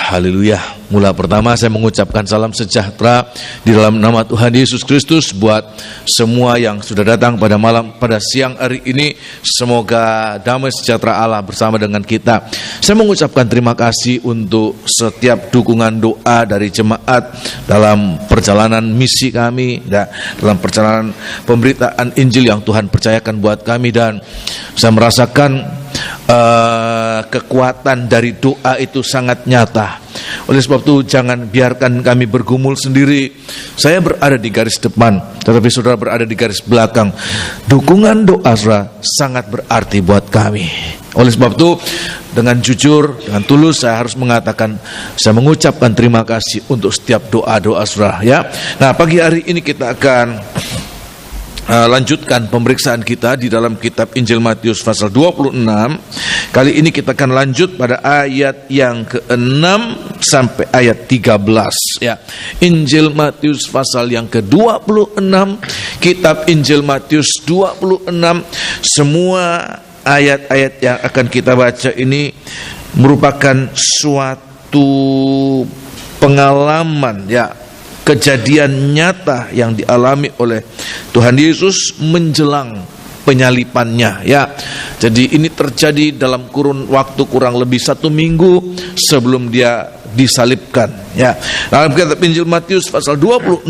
Haleluya. Mula pertama saya mengucapkan salam sejahtera di dalam nama Tuhan Yesus Kristus buat semua yang sudah datang pada siang hari ini. Semoga damai sejahtera Allah bersama dengan kita. Saya mengucapkan terima kasih untuk setiap dukungan doa dari jemaat dalam perjalanan misi kami, dalam perjalanan pemberitaan Injil yang Tuhan percayakan buat kami, dan saya merasakan kekuatan dari doa itu sangat nyata. Oleh sebab itu jangan biarkan kami bergumul sendiri. Saya berada di garis depan, tetapi saudara berada di garis belakang. Dukungan doa saudara sangat berarti buat kami. Oleh sebab itu dengan jujur, dengan tulus saya harus mengatakan, saya mengucapkan terima kasih untuk setiap doa-doa saudara ya. Nah, pagi hari ini kita akan lanjutkan pemeriksaan kita di dalam kitab Injil Matius pasal 26. Kali ini kita akan lanjut pada ayat yang ke-6 sampai ayat 13 ya. Injil Matius pasal yang ke-26, kitab Injil Matius 26. Semua ayat-ayat yang akan kita baca ini merupakan suatu pengalaman ya, kejadian nyata yang dialami oleh Tuhan Yesus menjelang penyalipannya ya. Jadi ini terjadi dalam kurun waktu kurang lebih 1 minggu sebelum dia disalibkan ya. Dalam kitab Injil Matius pasal 26,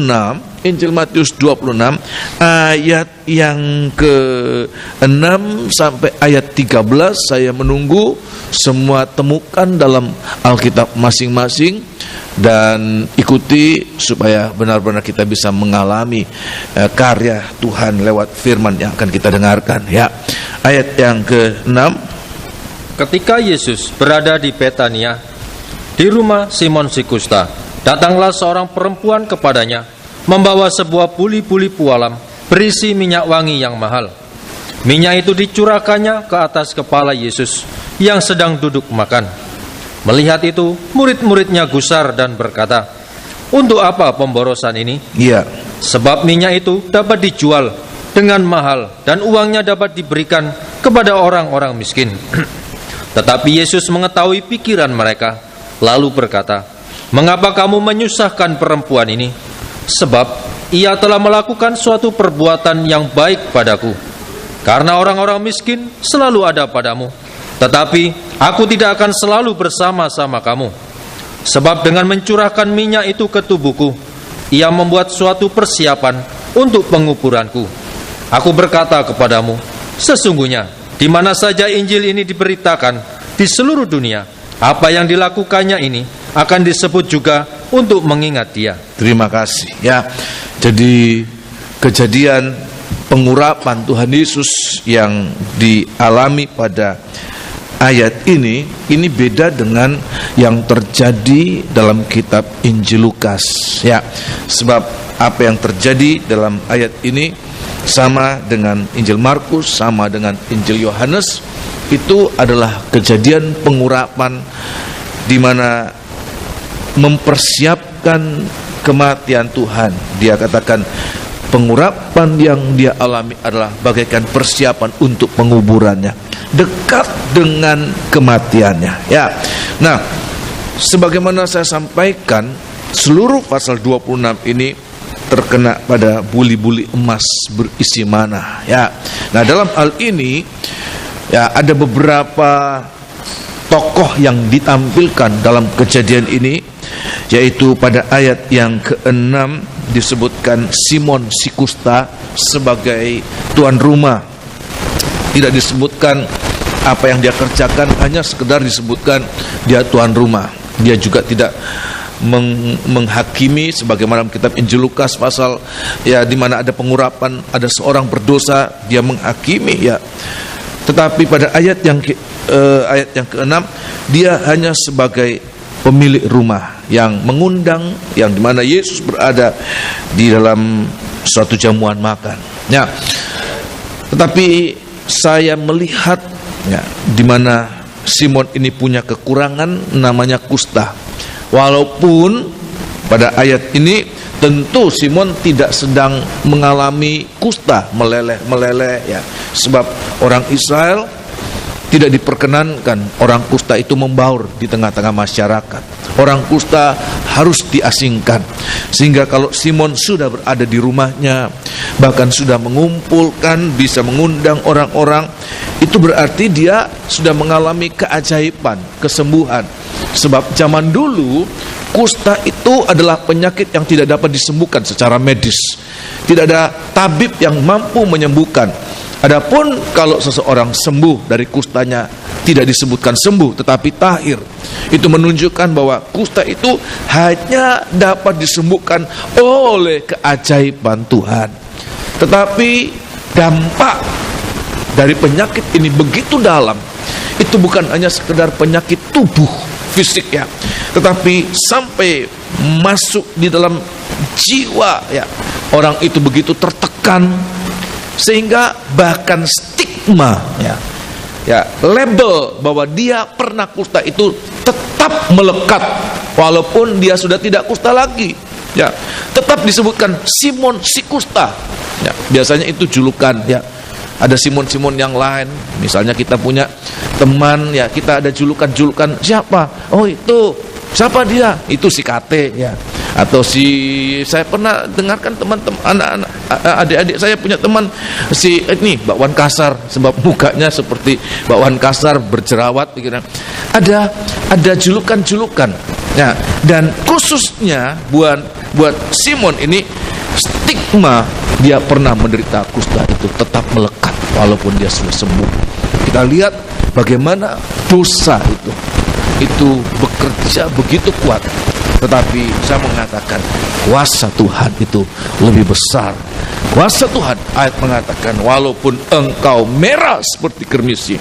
Injil Matius 26 ayat yang ke-6 sampai ayat 13 saya menunggu semua temukan dalam Alkitab masing-masing dan ikuti supaya benar-benar kita bisa mengalami karya Tuhan lewat firman yang akan kita dengarkan ya. Ayat yang ke-6. Ketika Yesus berada di Betania, di rumah Simon si kusta, datanglah seorang perempuan kepadanya, membawa sebuah buli-buli pualam berisi minyak wangi yang mahal. Minyak itu dicurahkannya ke atas kepala Yesus yang sedang duduk makan. Melihat itu, murid-muridnya gusar dan berkata, "Untuk apa pemborosan ini?" Iya. Sebab minyak itu dapat dijual dengan mahal dan uangnya dapat diberikan kepada orang-orang miskin. Tetapi Yesus mengetahui pikiran mereka, lalu berkata, "Mengapa kamu menyusahkan perempuan ini? Sebab ia telah melakukan suatu perbuatan yang baik padaku. Karena orang-orang miskin selalu ada padamu, tetapi aku tidak akan selalu bersama-sama kamu. Sebab dengan mencurahkan minyak itu ke tubuhku, ia membuat suatu persiapan untuk penguburanku. Aku berkata kepadamu, sesungguhnya di mana saja Injil ini diberitakan di seluruh dunia, apa yang dilakukannya ini akan disebut juga untuk mengingat dia." Terima kasih ya. Jadi kejadian pengurapan Tuhan Yesus yang dialami pada ayat ini beda dengan yang terjadi dalam kitab Injil Lukas ya. Sebab apa yang terjadi dalam ayat ini sama dengan Injil Markus, sama dengan Injil Yohanes. Itu adalah kejadian pengurapan di mana mempersiapkan kematian Tuhan. Dia katakan pengurapan yang dia alami adalah bagaikan persiapan untuk penguburannya, dekat dengan kematiannya ya. Nah, sebagaimana saya sampaikan, seluruh pasal 26 ini terkena pada buli-buli emas berisi mana ya. Nah, dalam hal ini ya ada beberapa tokoh yang ditampilkan dalam kejadian ini, yaitu pada ayat yang ke-6 disebutkan Simon si kusta sebagai tuan rumah. Tidak disebutkan apa yang dia kerjakan, hanya sekedar disebutkan dia tuan rumah. Dia juga tidak menghakimi sebagaimana dalam kitab Injil Lukas pasal ya di mana ada pengurapan, ada seorang berdosa, dia menghakimi ya. Tetapi pada ayat yang ke-6 dia hanya sebagai pemilik rumah yang mengundang, yang di mana Yesus berada di dalam suatu jamuan makan. Ya. Tetapi saya melihat ya, di mana Simon ini punya kekurangan namanya kusta. Walaupun pada ayat ini tentu Simon tidak sedang mengalami kusta meleleh ya. Sebab orang Israel tidak diperkenankan orang kusta itu membaur di tengah-tengah masyarakat. orang kusta harus diasingkan. Sehingga kalau Simon sudah berada di rumahnya, bahkan sudah mengumpulkan, bisa mengundang orang-orang, itu berarti dia sudah mengalami keajaiban, kesembuhan. Sebab zaman dulu kusta itu adalah penyakit yang tidak dapat disembuhkan secara medis. Tidak ada tabib yang mampu menyembuhkan. Adapun kalau seseorang sembuh dari kustanya, tidak disebutkan sembuh tetapi tahir. Itu menunjukkan bahwa kusta itu hanya dapat disembuhkan oleh keajaiban Tuhan. Tetapi dampak dari penyakit ini begitu dalam. Itu bukan hanya sekedar penyakit tubuh fisik ya, tetapi sampai masuk di dalam jiwa ya. Orang itu begitu tertekan sehingga bahkan stigma ya, label bahwa dia pernah kusta itu tetap melekat walaupun dia sudah tidak kusta lagi ya. Tetap disebutkan Simon si kusta ya. Biasanya itu julukan ya. Ada Simon-Simon yang lain. Misalnya kita punya teman ya, kita ada julukan-julukan, siapa? Oh itu, siapa dia? Itu si Kate ya. Atau saya pernah dengarkan teman-teman anak-anak adik-adik saya punya teman si ini bakwan kasar, sebab mukanya seperti bakwan kasar berjerawat gitu. Ada julukan-julukan. Ya, dan khususnya buat Simon ini, stigma dia pernah menderita kusta itu tetap melekat walaupun dia sudah sembuh. Kita lihat bagaimana dosa itu bekerja begitu kuat. Tetapi saya mengatakan kuasa Tuhan itu lebih besar. Kuasa Tuhan, ayat mengatakan, walaupun engkau merah seperti kermisi,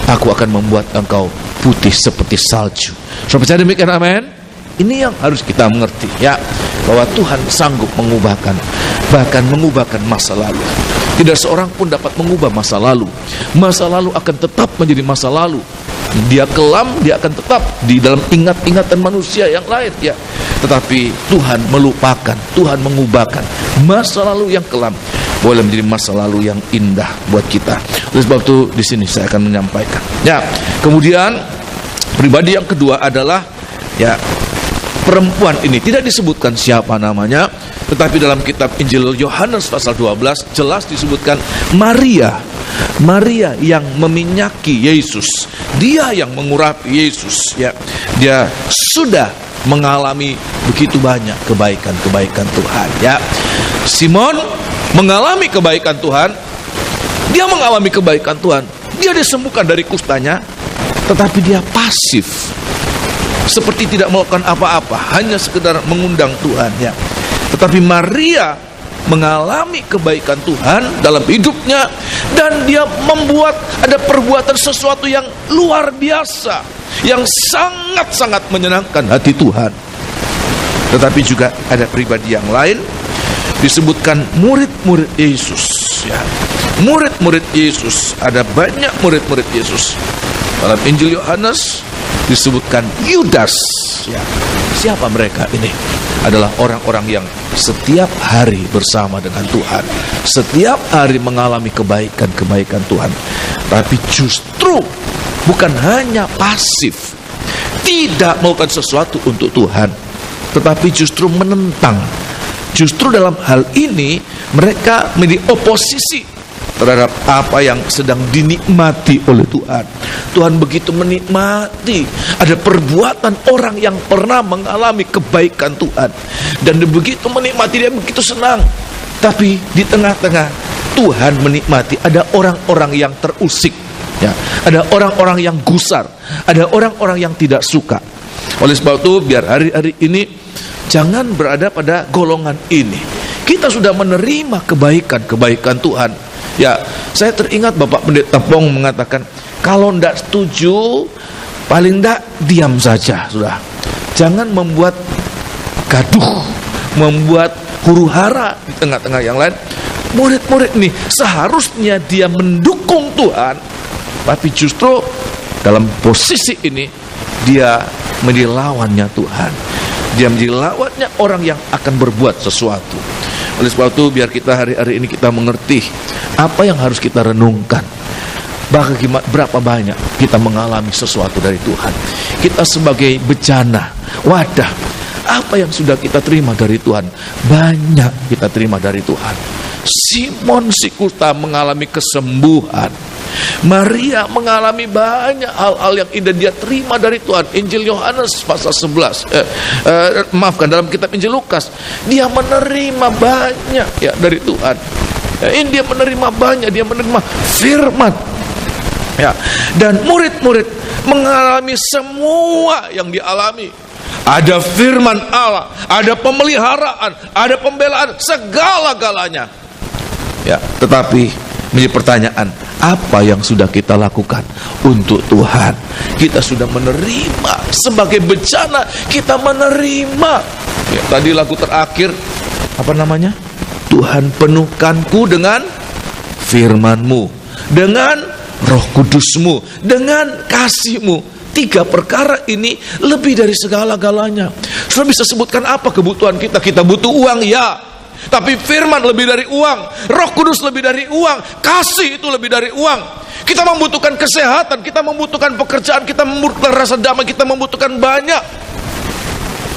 aku akan membuat engkau putih seperti salju. Saudara percaya demikian, amin? Ini yang harus kita mengerti ya, bahwa Tuhan sanggup mengubahkan, bahkan mengubahkan masa lalu. Tidak seorang pun dapat mengubah masa lalu. Masa lalu akan tetap menjadi masa lalu. Dia kelam, dia akan tetap di dalam ingatan manusia yang lain ya. Tetapi Tuhan melupakan, Tuhan mengubahkan masa lalu yang kelam boleh menjadi masa lalu yang indah buat kita. Oleh sebab itu di sini saya akan menyampaikan. Ya, kemudian pribadi yang kedua adalah ya, perempuan ini tidak disebutkan siapa namanya, tetapi dalam kitab Injil Yohanes pasal 12 jelas disebutkan Maria yang meminyaki Yesus. Dia yang mengurapi Yesus ya. Dia sudah mengalami begitu banyak kebaikan-kebaikan Tuhan ya. Simon mengalami kebaikan Tuhan. Dia mengalami kebaikan Tuhan. Dia disembuhkan dari kustanya, tetapi dia pasif. Seperti tidak melakukan apa-apa, hanya sekedar mengundang Tuhan ya. Tetapi Maria mengalami kebaikan Tuhan dalam hidupnya, dan dia membuat ada perbuatan sesuatu yang luar biasa, yang sangat-sangat menyenangkan hati Tuhan. Tetapi juga ada pribadi yang lain, disebutkan murid-murid Yesus ya. Murid-murid Yesus, ada banyak murid-murid Yesus. Dalam Injil Yohanes disebutkan Yudas ya. Siapa mereka ini? Adalah orang-orang yang setiap hari bersama dengan Tuhan, setiap hari mengalami kebaikan-kebaikan Tuhan. Tapi justru bukan hanya pasif, tidak melakukan sesuatu untuk Tuhan, tetapi justru menentang. Justru dalam hal ini mereka menjadi oposisi terhadap apa yang sedang dinikmati oleh Tuhan. Tuhan begitu menikmati ada perbuatan orang yang pernah mengalami kebaikan Tuhan, dan dia begitu menikmati, dia begitu senang. Tapi di tengah-tengah Tuhan menikmati ada orang-orang yang terusik ya, ada orang-orang yang gusar, ada orang-orang yang tidak suka. Oleh sebab itu biar hari-hari ini jangan berada pada golongan ini. Kita sudah menerima kebaikan-kebaikan Tuhan. Ya, saya teringat Bapak Pendeta Pong mengatakan, kalau tidak setuju, paling tidak diam saja sudah. Jangan membuat gaduh, membuat huru-hara di tengah-tengah yang lain. Murid-murid ini seharusnya dia mendukung Tuhan, tapi justru dalam posisi ini dia menjadi lawannya Tuhan. Dia menjadi lawannya orang yang akan berbuat sesuatu. Oleh sebab itu biar kita hari-hari ini kita mengerti apa yang harus kita renungkan. Berapa banyak kita mengalami sesuatu dari Tuhan. Kita sebagai bejana, wadah, apa yang sudah kita terima dari Tuhan? Banyak kita terima dari Tuhan. Simon si kuta mengalami kesembuhan. Maria mengalami banyak hal-hal yang indah dia terima dari Tuhan. Injil Yohanes pasal 11 dalam kitab Injil Lukas, dia menerima banyak ya dari Tuhan. Ini dia menerima banyak, dia menerima firman ya. Dan murid-murid mengalami semua yang dialami. Ada firman Allah, ada pemeliharaan, ada pembelaan, segala-galanya ya. Tetapi menjadi pertanyaan, apa yang sudah kita lakukan untuk Tuhan? Kita sudah menerima sebagai bencana, kita menerima ya, tadi lagu terakhir apa namanya? Tuhan penuhkanku dengan firman-Mu, dengan Roh Kudus-Mu, dengan kasih-Mu. 3 perkara ini lebih dari segala-galanya. Sudah bisa sebutkan apa kebutuhan kita? Kita butuh uang, ya. Tapi firman lebih dari uang, Roh Kudus lebih dari uang, kasih itu lebih dari uang. Kita membutuhkan kesehatan, kita membutuhkan pekerjaan, kita membutuhkan rasa damai, kita membutuhkan banyak.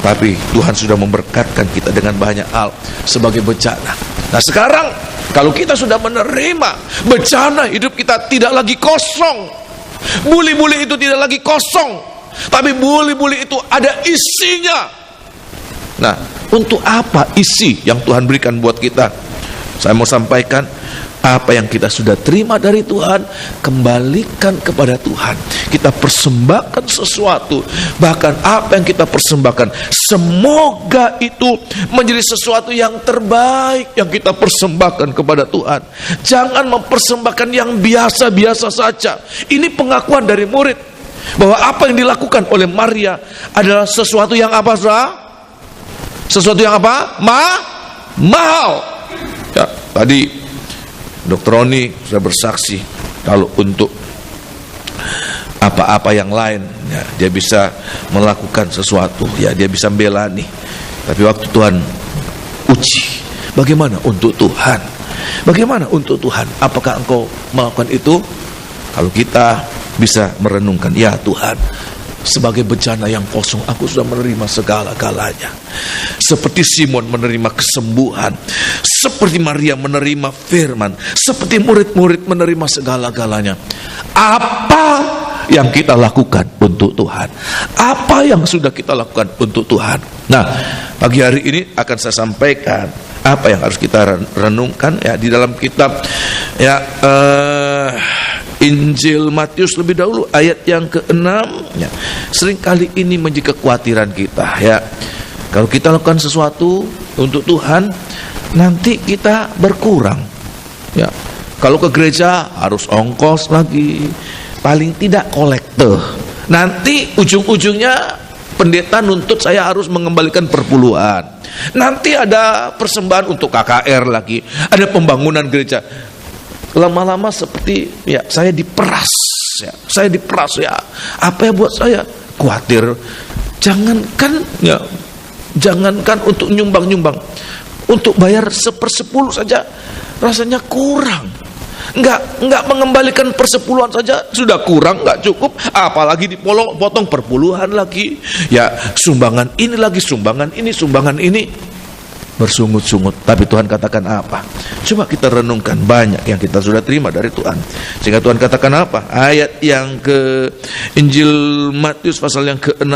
Tapi Tuhan sudah memberkatkan kita dengan banyak hal sebagai bencana. Nah sekarang kalau kita sudah menerima bencana, hidup kita tidak lagi kosong. Buli-buli itu tidak lagi kosong, tapi buli-buli itu ada isinya. Nah, untuk apa isi yang Tuhan berikan buat kita? Saya mau sampaikan, apa yang kita sudah terima dari Tuhan, kembalikan kepada Tuhan. Kita persembahkan sesuatu. Bahkan apa yang kita persembahkan, semoga itu menjadi sesuatu yang terbaik yang kita persembahkan kepada Tuhan. Jangan mempersembahkan yang biasa-biasa saja. Ini pengakuan dari murid, bahwa apa yang dilakukan oleh Maria adalah sesuatu yang apa, saudara? Sesuatu yang apa? Mahal. Ya, tadi Dr. Roni sudah bersaksi kalau untuk apa-apa yang lain ya, dia bisa melakukan sesuatu ya, dia bisa membela nih. Tapi waktu Tuhan uji, bagaimana untuk Tuhan? Bagaimana untuk Tuhan? Apakah engkau melakukan itu? Kalau kita bisa merenungkan, ya Tuhan, sebagai bencana yang kosong, aku sudah menerima segala-galanya. Seperti Simon menerima kesembuhan, seperti Maria menerima firman, seperti murid-murid menerima segala-galanya. Apa yang kita lakukan untuk Tuhan? Apa yang sudah kita lakukan untuk Tuhan? Nah, pagi hari ini akan saya sampaikan apa yang harus kita renungkan ya di dalam kitab ya Injil Matius lebih dahulu ayat yang ke-6 ya. Seringkali ini menjadi kekhawatiran kita ya. Kalau kita lakukan sesuatu untuk Tuhan, nanti kita berkurang ya. Kalau ke gereja harus ongkos lagi, paling tidak kolekte. Nanti ujung-ujungnya pendeta nuntut saya harus mengembalikan perpuluhan. Nanti ada persembahan untuk KKR lagi, ada pembangunan gereja. Lama-lama seperti ya saya diperas ya. Saya diperas ya. Apa ya buat saya? Khawatir. Jangankan untuk nyumbang-nyumbang, untuk bayar 1/10 saja rasanya kurang. Enggak mengembalikan persepuluhan saja sudah kurang, enggak cukup, apalagi dipotong perpuluhan lagi. Ya, sumbangan ini lagi, sumbangan ini. Bersungut-sungut. Tapi Tuhan katakan apa? Coba kita renungkan banyak yang kita sudah terima dari Tuhan. Sehingga Tuhan katakan apa? Ayat yang ke Injil Matius pasal yang ke-6,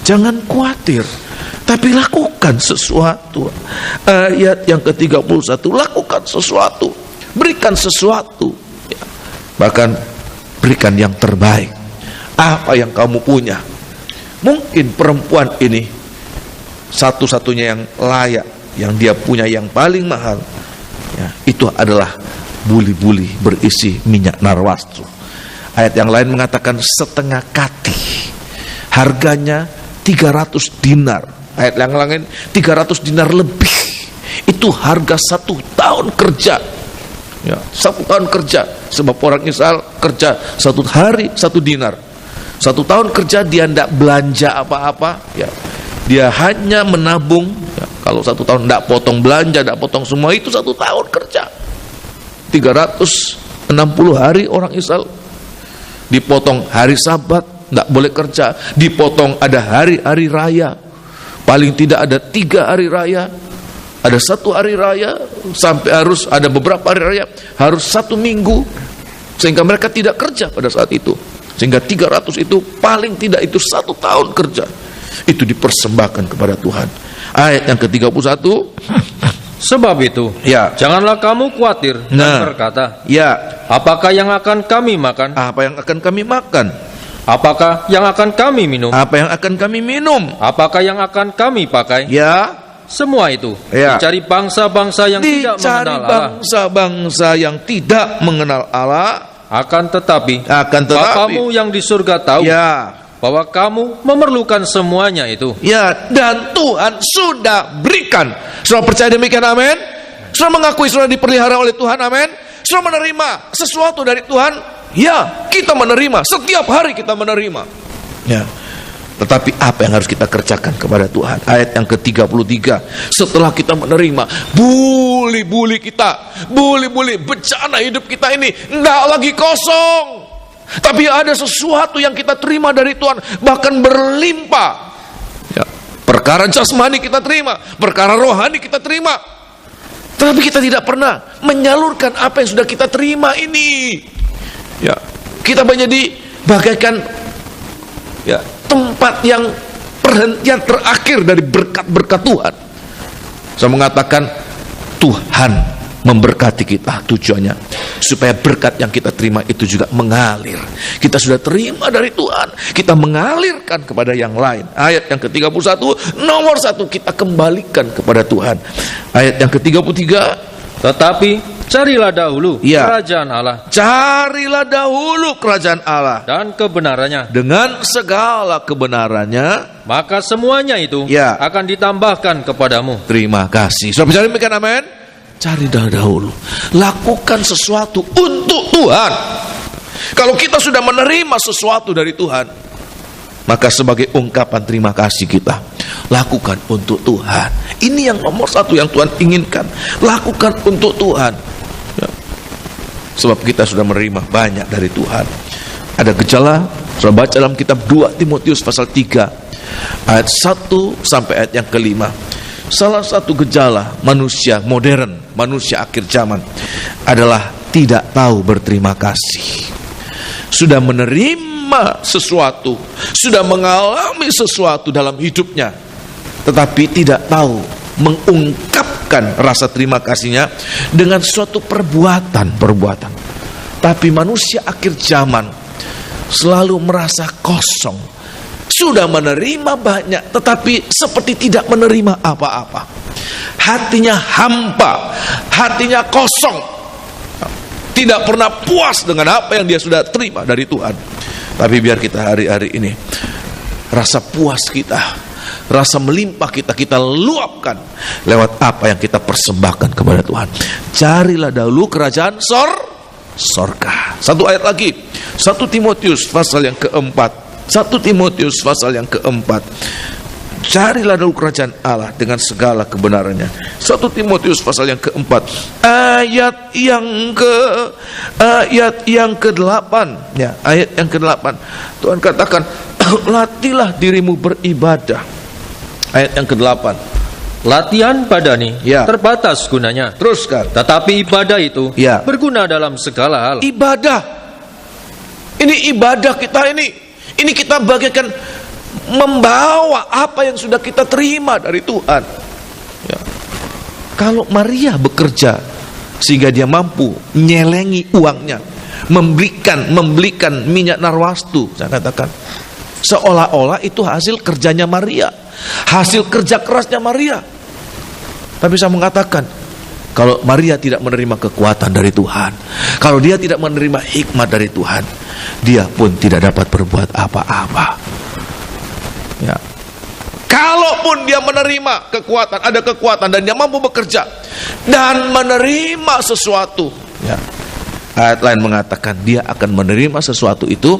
jangan khawatir, tapi lakukan sesuatu. Ayat yang ke-31, lakukan sesuatu, berikan sesuatu ya. Bahkan berikan yang terbaik. Apa yang kamu punya. Mungkin perempuan ini satu-satunya yang layak, yang dia punya yang paling mahal ya, itu adalah buli-buli berisi minyak narwastu. Ayat yang lain mengatakan setengah kati, harganya 300 dinar. Ayat yang lain 300 dinar lebih. Itu harga 1 tahun kerja ya, 1 tahun kerja. Sebab orang Israel kerja 1 hari 1 dinar. 1 tahun kerja, dia tidak belanja apa-apa ya. Dia hanya menabung ya. Kalau 1 tahun tidak potong belanja, tidak potong semua, itu 1 tahun kerja. 360 hari orang Israel dipotong hari Sabat, nggak boleh kerja, dipotong ada hari-hari raya, paling tidak ada 3 hari raya, ada 1 hari raya, sampai harus ada beberapa hari raya, harus 1 minggu, sehingga mereka tidak kerja pada saat itu, sehingga 300 itu paling tidak itu 1 tahun kerja, itu dipersembahkan kepada Tuhan. Ayat yang ke-31, Sebab itu, ya, janganlah kamu khawatir dan berkata, ya, apakah yang akan kami makan? apa yang akan kami makan? Apakah yang akan kami minum? Apa yang akan kami minum? Apakah yang akan kami pakai? Ya, Semua itu Ya. dicari bangsa-bangsa yang tidak dicari mengenal Allah. bangsa-bangsa yang tidak mengenal Allah. Akan tetapi, Akan tetapi, Bapamu yang di surga tahu ya, bahwa kamu memerlukan semuanya itu. ya, dan Tuhan sudah berikan. Saudara percaya demikian, amin? Saudara mengakui saudara dipelihara oleh Tuhan, amin? Saudara menerima sesuatu dari Tuhan, ya, kita menerima, setiap hari kita menerima, ya. Tetapi apa yang harus kita kerjakan kepada Tuhan? Ayat yang ke-33, setelah kita menerima, buli-buli kita, buli-buli bencana hidup kita ini enggak lagi kosong, tapi ada sesuatu yang kita terima dari Tuhan, bahkan berlimpah, ya. Perkara jasmani kita terima, perkara rohani kita terima, tetapi kita tidak pernah menyalurkan apa yang sudah kita terima ini, ya. Kita menjadi bagaikan, ya, tempat yang perhentian terakhir dari berkat-berkat Tuhan. Saya mengatakan Tuhan memberkati kita, tujuannya supaya berkat yang kita terima itu juga mengalir. Kita sudah terima dari Tuhan, kita mengalirkan kepada yang lain. Ayat yang ke-31, nomor 1 kita kembalikan kepada Tuhan. Ayat yang ke-33, Tetapi carilah dahulu Ya. kerajaan Allah carilah dahulu kerajaan Allah dan kebenarannya, dengan segala kebenarannya. maka semuanya itu Ya. akan ditambahkan kepadamu. Terima kasih. Sudah bicara demikian, amin? Cari dahulu, lakukan sesuatu untuk Tuhan. Kalau kita sudah menerima sesuatu dari Tuhan, maka sebagai ungkapan terima kasih kita lakukan untuk Tuhan. Ini yang nomor 1 yang Tuhan inginkan. Lakukan untuk Tuhan, ya. Sebab kita sudah menerima banyak dari Tuhan. Ada gejala, saya baca dalam kitab 2 Timotius pasal 3 ayat 1 sampai ayat yang ke-5. Salah satu gejala manusia modern, manusia akhir zaman adalah tidak tahu berterima kasih. Sudah menerima sesuatu, sudah mengalami sesuatu dalam hidupnya, tetapi tidak tahu mengungkapkan rasa terima kasihnya dengan suatu perbuatan. Tapi manusia akhir zaman selalu merasa kosong. Sudah menerima banyak, tetapi seperti tidak menerima apa-apa. Hatinya hampa, hatinya kosong, tidak pernah puas dengan apa yang dia sudah terima dari Tuhan. Tapi biar kita hari-hari ini rasa puas kita, rasa melimpah kita luapkan lewat apa yang kita persembahkan kepada Tuhan. Carilah dahulu kerajaan sorga. Satu ayat lagi, 1 Timotius pasal yang keempat. 1 Timotius pasal yang keempat. Carilah dahulu kerajaan Allah dengan segala kebenarannya. 1 Timotius pasal yang keempat, ayat yang ke-8, ya, ayat yang ke-8. Tuhan katakan, latihlah dirimu beribadah. Ayat yang ke-8. Latihan badani Ya. terbatas gunanya, Teruskan. tetapi ibadah itu Ya. berguna dalam segala hal. Ibadah. Ini ibadah kita ini. Ini kita bagaikan membawa apa yang sudah kita terima dari Tuhan, ya. Kalau Maria bekerja sehingga dia mampu nyelengi uangnya, membelikan minyak narwastu, saya katakan seolah-olah itu hasil kerjanya Maria, hasil kerja kerasnya Maria. Tapi saya mengatakan, kalau Maria tidak menerima kekuatan dari Tuhan, kalau dia tidak menerima hikmat dari Tuhan, dia pun tidak dapat berbuat apa-apa, ya. Kalaupun dia menerima kekuatan, ada kekuatan dan dia mampu bekerja dan menerima sesuatu, ya. Ayat lain mengatakan dia akan menerima sesuatu itu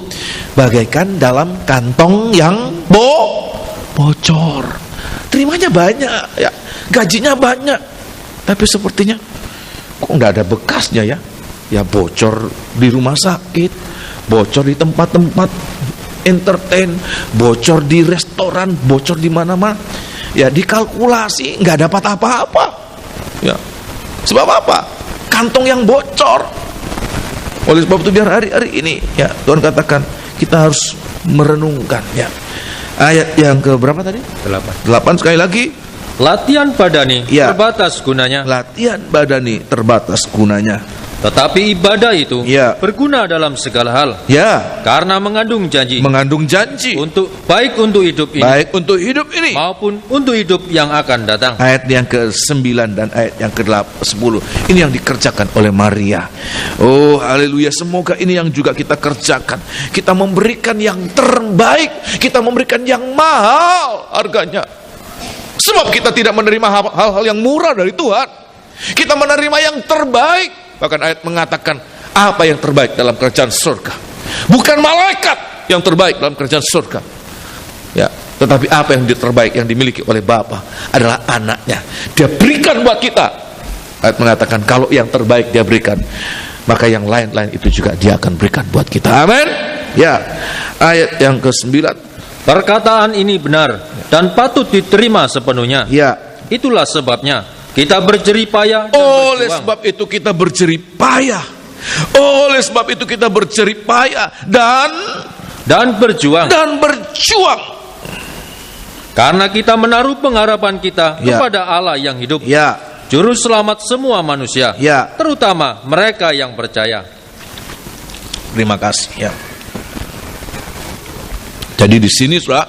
bagaikan dalam kantong yang bocor. Terimanya banyak, ya, gajinya banyak, tapi sepertinya kok nggak ada bekasnya, ya. Ya bocor di rumah sakit, bocor di tempat-tempat entertain, bocor di restoran, bocor di mana-mana. Ya, dikalkulasi nggak dapat apa-apa. Ya, sebab apa? Kantong yang bocor. Oleh sebab itu biar hari-hari ini, ya, Tuhan katakan kita harus merenungkan. Ya, ayat yang ke berapa tadi? 8 sekali lagi. Latihan badani Ya. terbatas gunanya, Latihan badani terbatas gunanya. tetapi ibadah itu Ya. berguna dalam segala hal, Ya, karena mengandung janji mengandung janji baik untuk hidup ini baik untuk hidup ini. maupun untuk hidup yang akan datang. Ayat yang ke-9 dan ayat yang ke-10 ini yang dikerjakan oleh Maria. Oh haleluya, semoga ini yang juga kita kerjakan. Kita memberikan yang terbaik, kita memberikan yang mahal harganya. Sebab kita tidak menerima hal-hal yang murah dari Tuhan. Kita menerima yang terbaik. Bahkan ayat mengatakan apa yang terbaik dalam kerajaan surga. Bukan malaikat yang terbaik dalam kerajaan surga, ya, tetapi apa yang terbaik yang dimiliki oleh Bapa adalah anaknya. Dia berikan buat kita. Ayat mengatakan kalau yang terbaik dia berikan, maka yang lain-lain itu juga dia akan berikan buat kita. Amin. Ya, ayat yang ke-9. Perkataan ini benar dan patut diterima sepenuhnya. Ya, Itulah sebabnya kita berjerih payah dan oleh berjuang. sebab itu kita berjerih payah. Oleh sebab itu kita berjerih payah dan berjuang. Karena kita menaruh pengharapan kita Ya. kepada Allah yang hidup, Ya, Juru Selamat semua manusia, Ya. terutama mereka yang percaya. terima kasih. Ya. Jadi di sini, Saudara,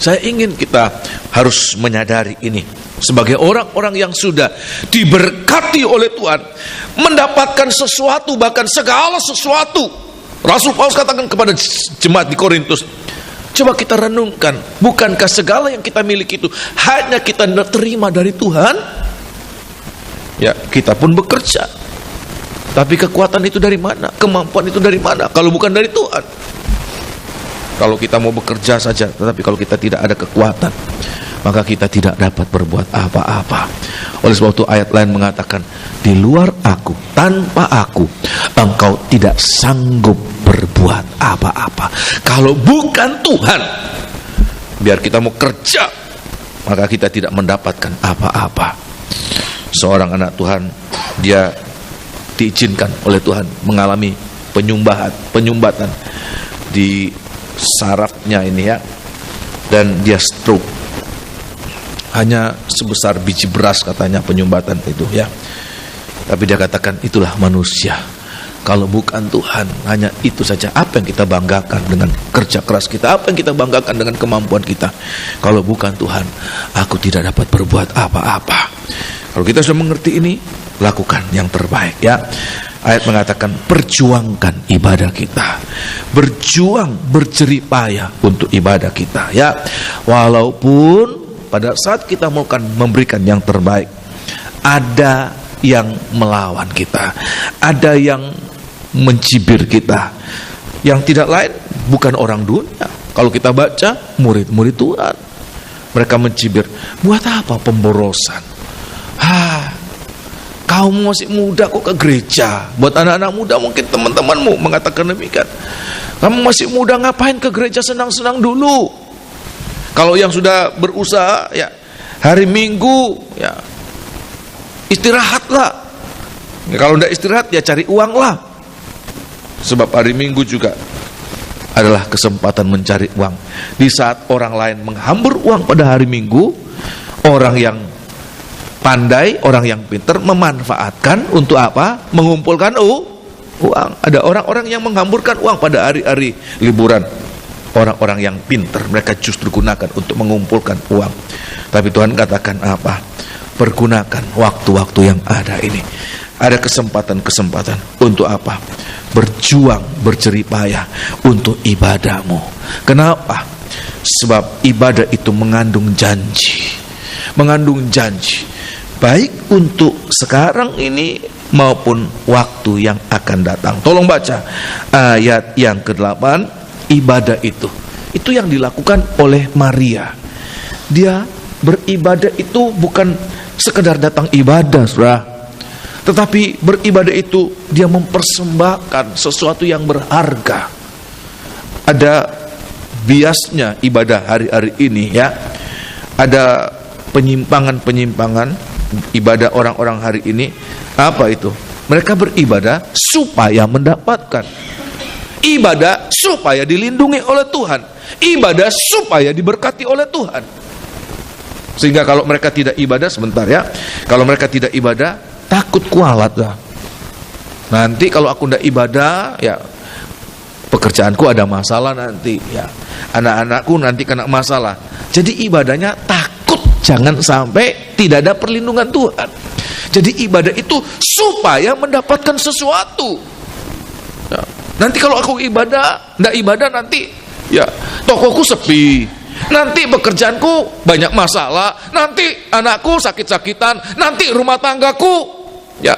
saya ingin kita harus menyadari ini. Sebagai orang-orang yang sudah diberkati oleh Tuhan, mendapatkan sesuatu, bahkan segala sesuatu. Rasul Paulus katakan kepada jemaat di Korintus, coba kita renungkan, bukankah segala yang kita miliki itu hanya kita terima dari Tuhan? Ya, kita pun bekerja. Tapi kekuatan itu dari mana? Kemampuan itu dari mana? Kalau bukan dari Tuhan. Kalau kita mau bekerja saja, tetapi kalau kita tidak ada kekuatan, maka kita tidak dapat berbuat apa-apa. Oleh sebab itu ayat lain mengatakan, di luar aku, tanpa aku, engkau tidak sanggup berbuat apa-apa. Kalau bukan Tuhan, biar kita mau kerja, maka kita tidak mendapatkan apa-apa. Seorang anak Tuhan, dia diizinkan oleh Tuhan mengalami penyumbatan di sarafnya ini, ya, dan dia stroke. Hanya sebesar biji beras katanya penyumbatan itu, ya. Tapi dia katakan itulah manusia. Kalau bukan Tuhan, hanya itu saja. Apa yang kita banggakan dengan kerja keras kita? Apa yang kita banggakan dengan kemampuan kita? Kalau bukan Tuhan, aku tidak dapat berbuat apa-apa. Kalau kita sudah mengerti ini, lakukan yang terbaik, ya. Ayat mengatakan perjuangkan ibadah kita, berjuang, berjerih payah untuk ibadah kita, ya. Walaupun pada saat kita mau memberikan yang terbaik, ada yang melawan kita, ada yang mencibir kita, yang tidak lain bukan orang dunia. Kalau kita baca murid-murid Tuhan, mereka mencibir, buat apa pemborosan? Kamu masih muda kok ke gereja. Buat anak-anak muda mungkin teman-temanmu mengatakan demikian. Kamu masih muda, ngapain ke gereja, senang-senang dulu. Kalau yang sudah berusaha, ya, hari Minggu, ya, istirahatlah. Ya, kalau tidak istirahat, ya cari uang lah. Sebab hari Minggu juga adalah kesempatan mencari uang. Di saat orang lain menghambur uang pada hari Minggu, orang yang pandai, orang yang pintar memanfaatkan untuk apa? Mengumpulkan uang. Ada orang-orang yang menghamburkan uang pada hari-hari liburan. Orang-orang yang pintar, mereka justru gunakan untuk mengumpulkan uang. Tapi Tuhan katakan apa? Pergunakan waktu-waktu yang ada ini. Ada kesempatan-kesempatan untuk apa? Berjuang, berjerih payah untuk ibadahmu. Kenapa? Sebab ibadah itu mengandung janji. Mengandung janji. Baik untuk sekarang ini maupun waktu yang akan datang. Tolong baca ayat yang ke-8. Ibadah itu yang dilakukan oleh Maria. Dia beribadah itu bukan sekedar datang ibadah, saudara, tetapi beribadah itu dia mempersembahkan sesuatu yang berharga. ada biasnya ibadah hari-hari ini ya. Ada penyimpangan-penyimpangan ibadah orang-orang hari ini. Apa itu? Mereka beribadah supaya mendapatkan. Ibadah supaya dilindungi oleh Tuhan. Ibadah supaya diberkati oleh Tuhan. Sehingga kalau mereka tidak ibadah, sebentar ya, kalau mereka tidak ibadah, takut kualat lah. Nanti kalau aku tidak ibadah, ya pekerjaanku ada masalah nanti, ya anak-anakku nanti kena masalah. Jadi ibadahnya takut jangan sampai tidak ada perlindungan Tuhan. Jadi ibadah itu supaya mendapatkan sesuatu. Ya, nanti kalau aku ibadah, tidak ibadah nanti, ya tokoku sepi. Nanti pekerjaanku banyak masalah. Nanti anakku sakit-sakitan. Nanti rumah tanggaku, ya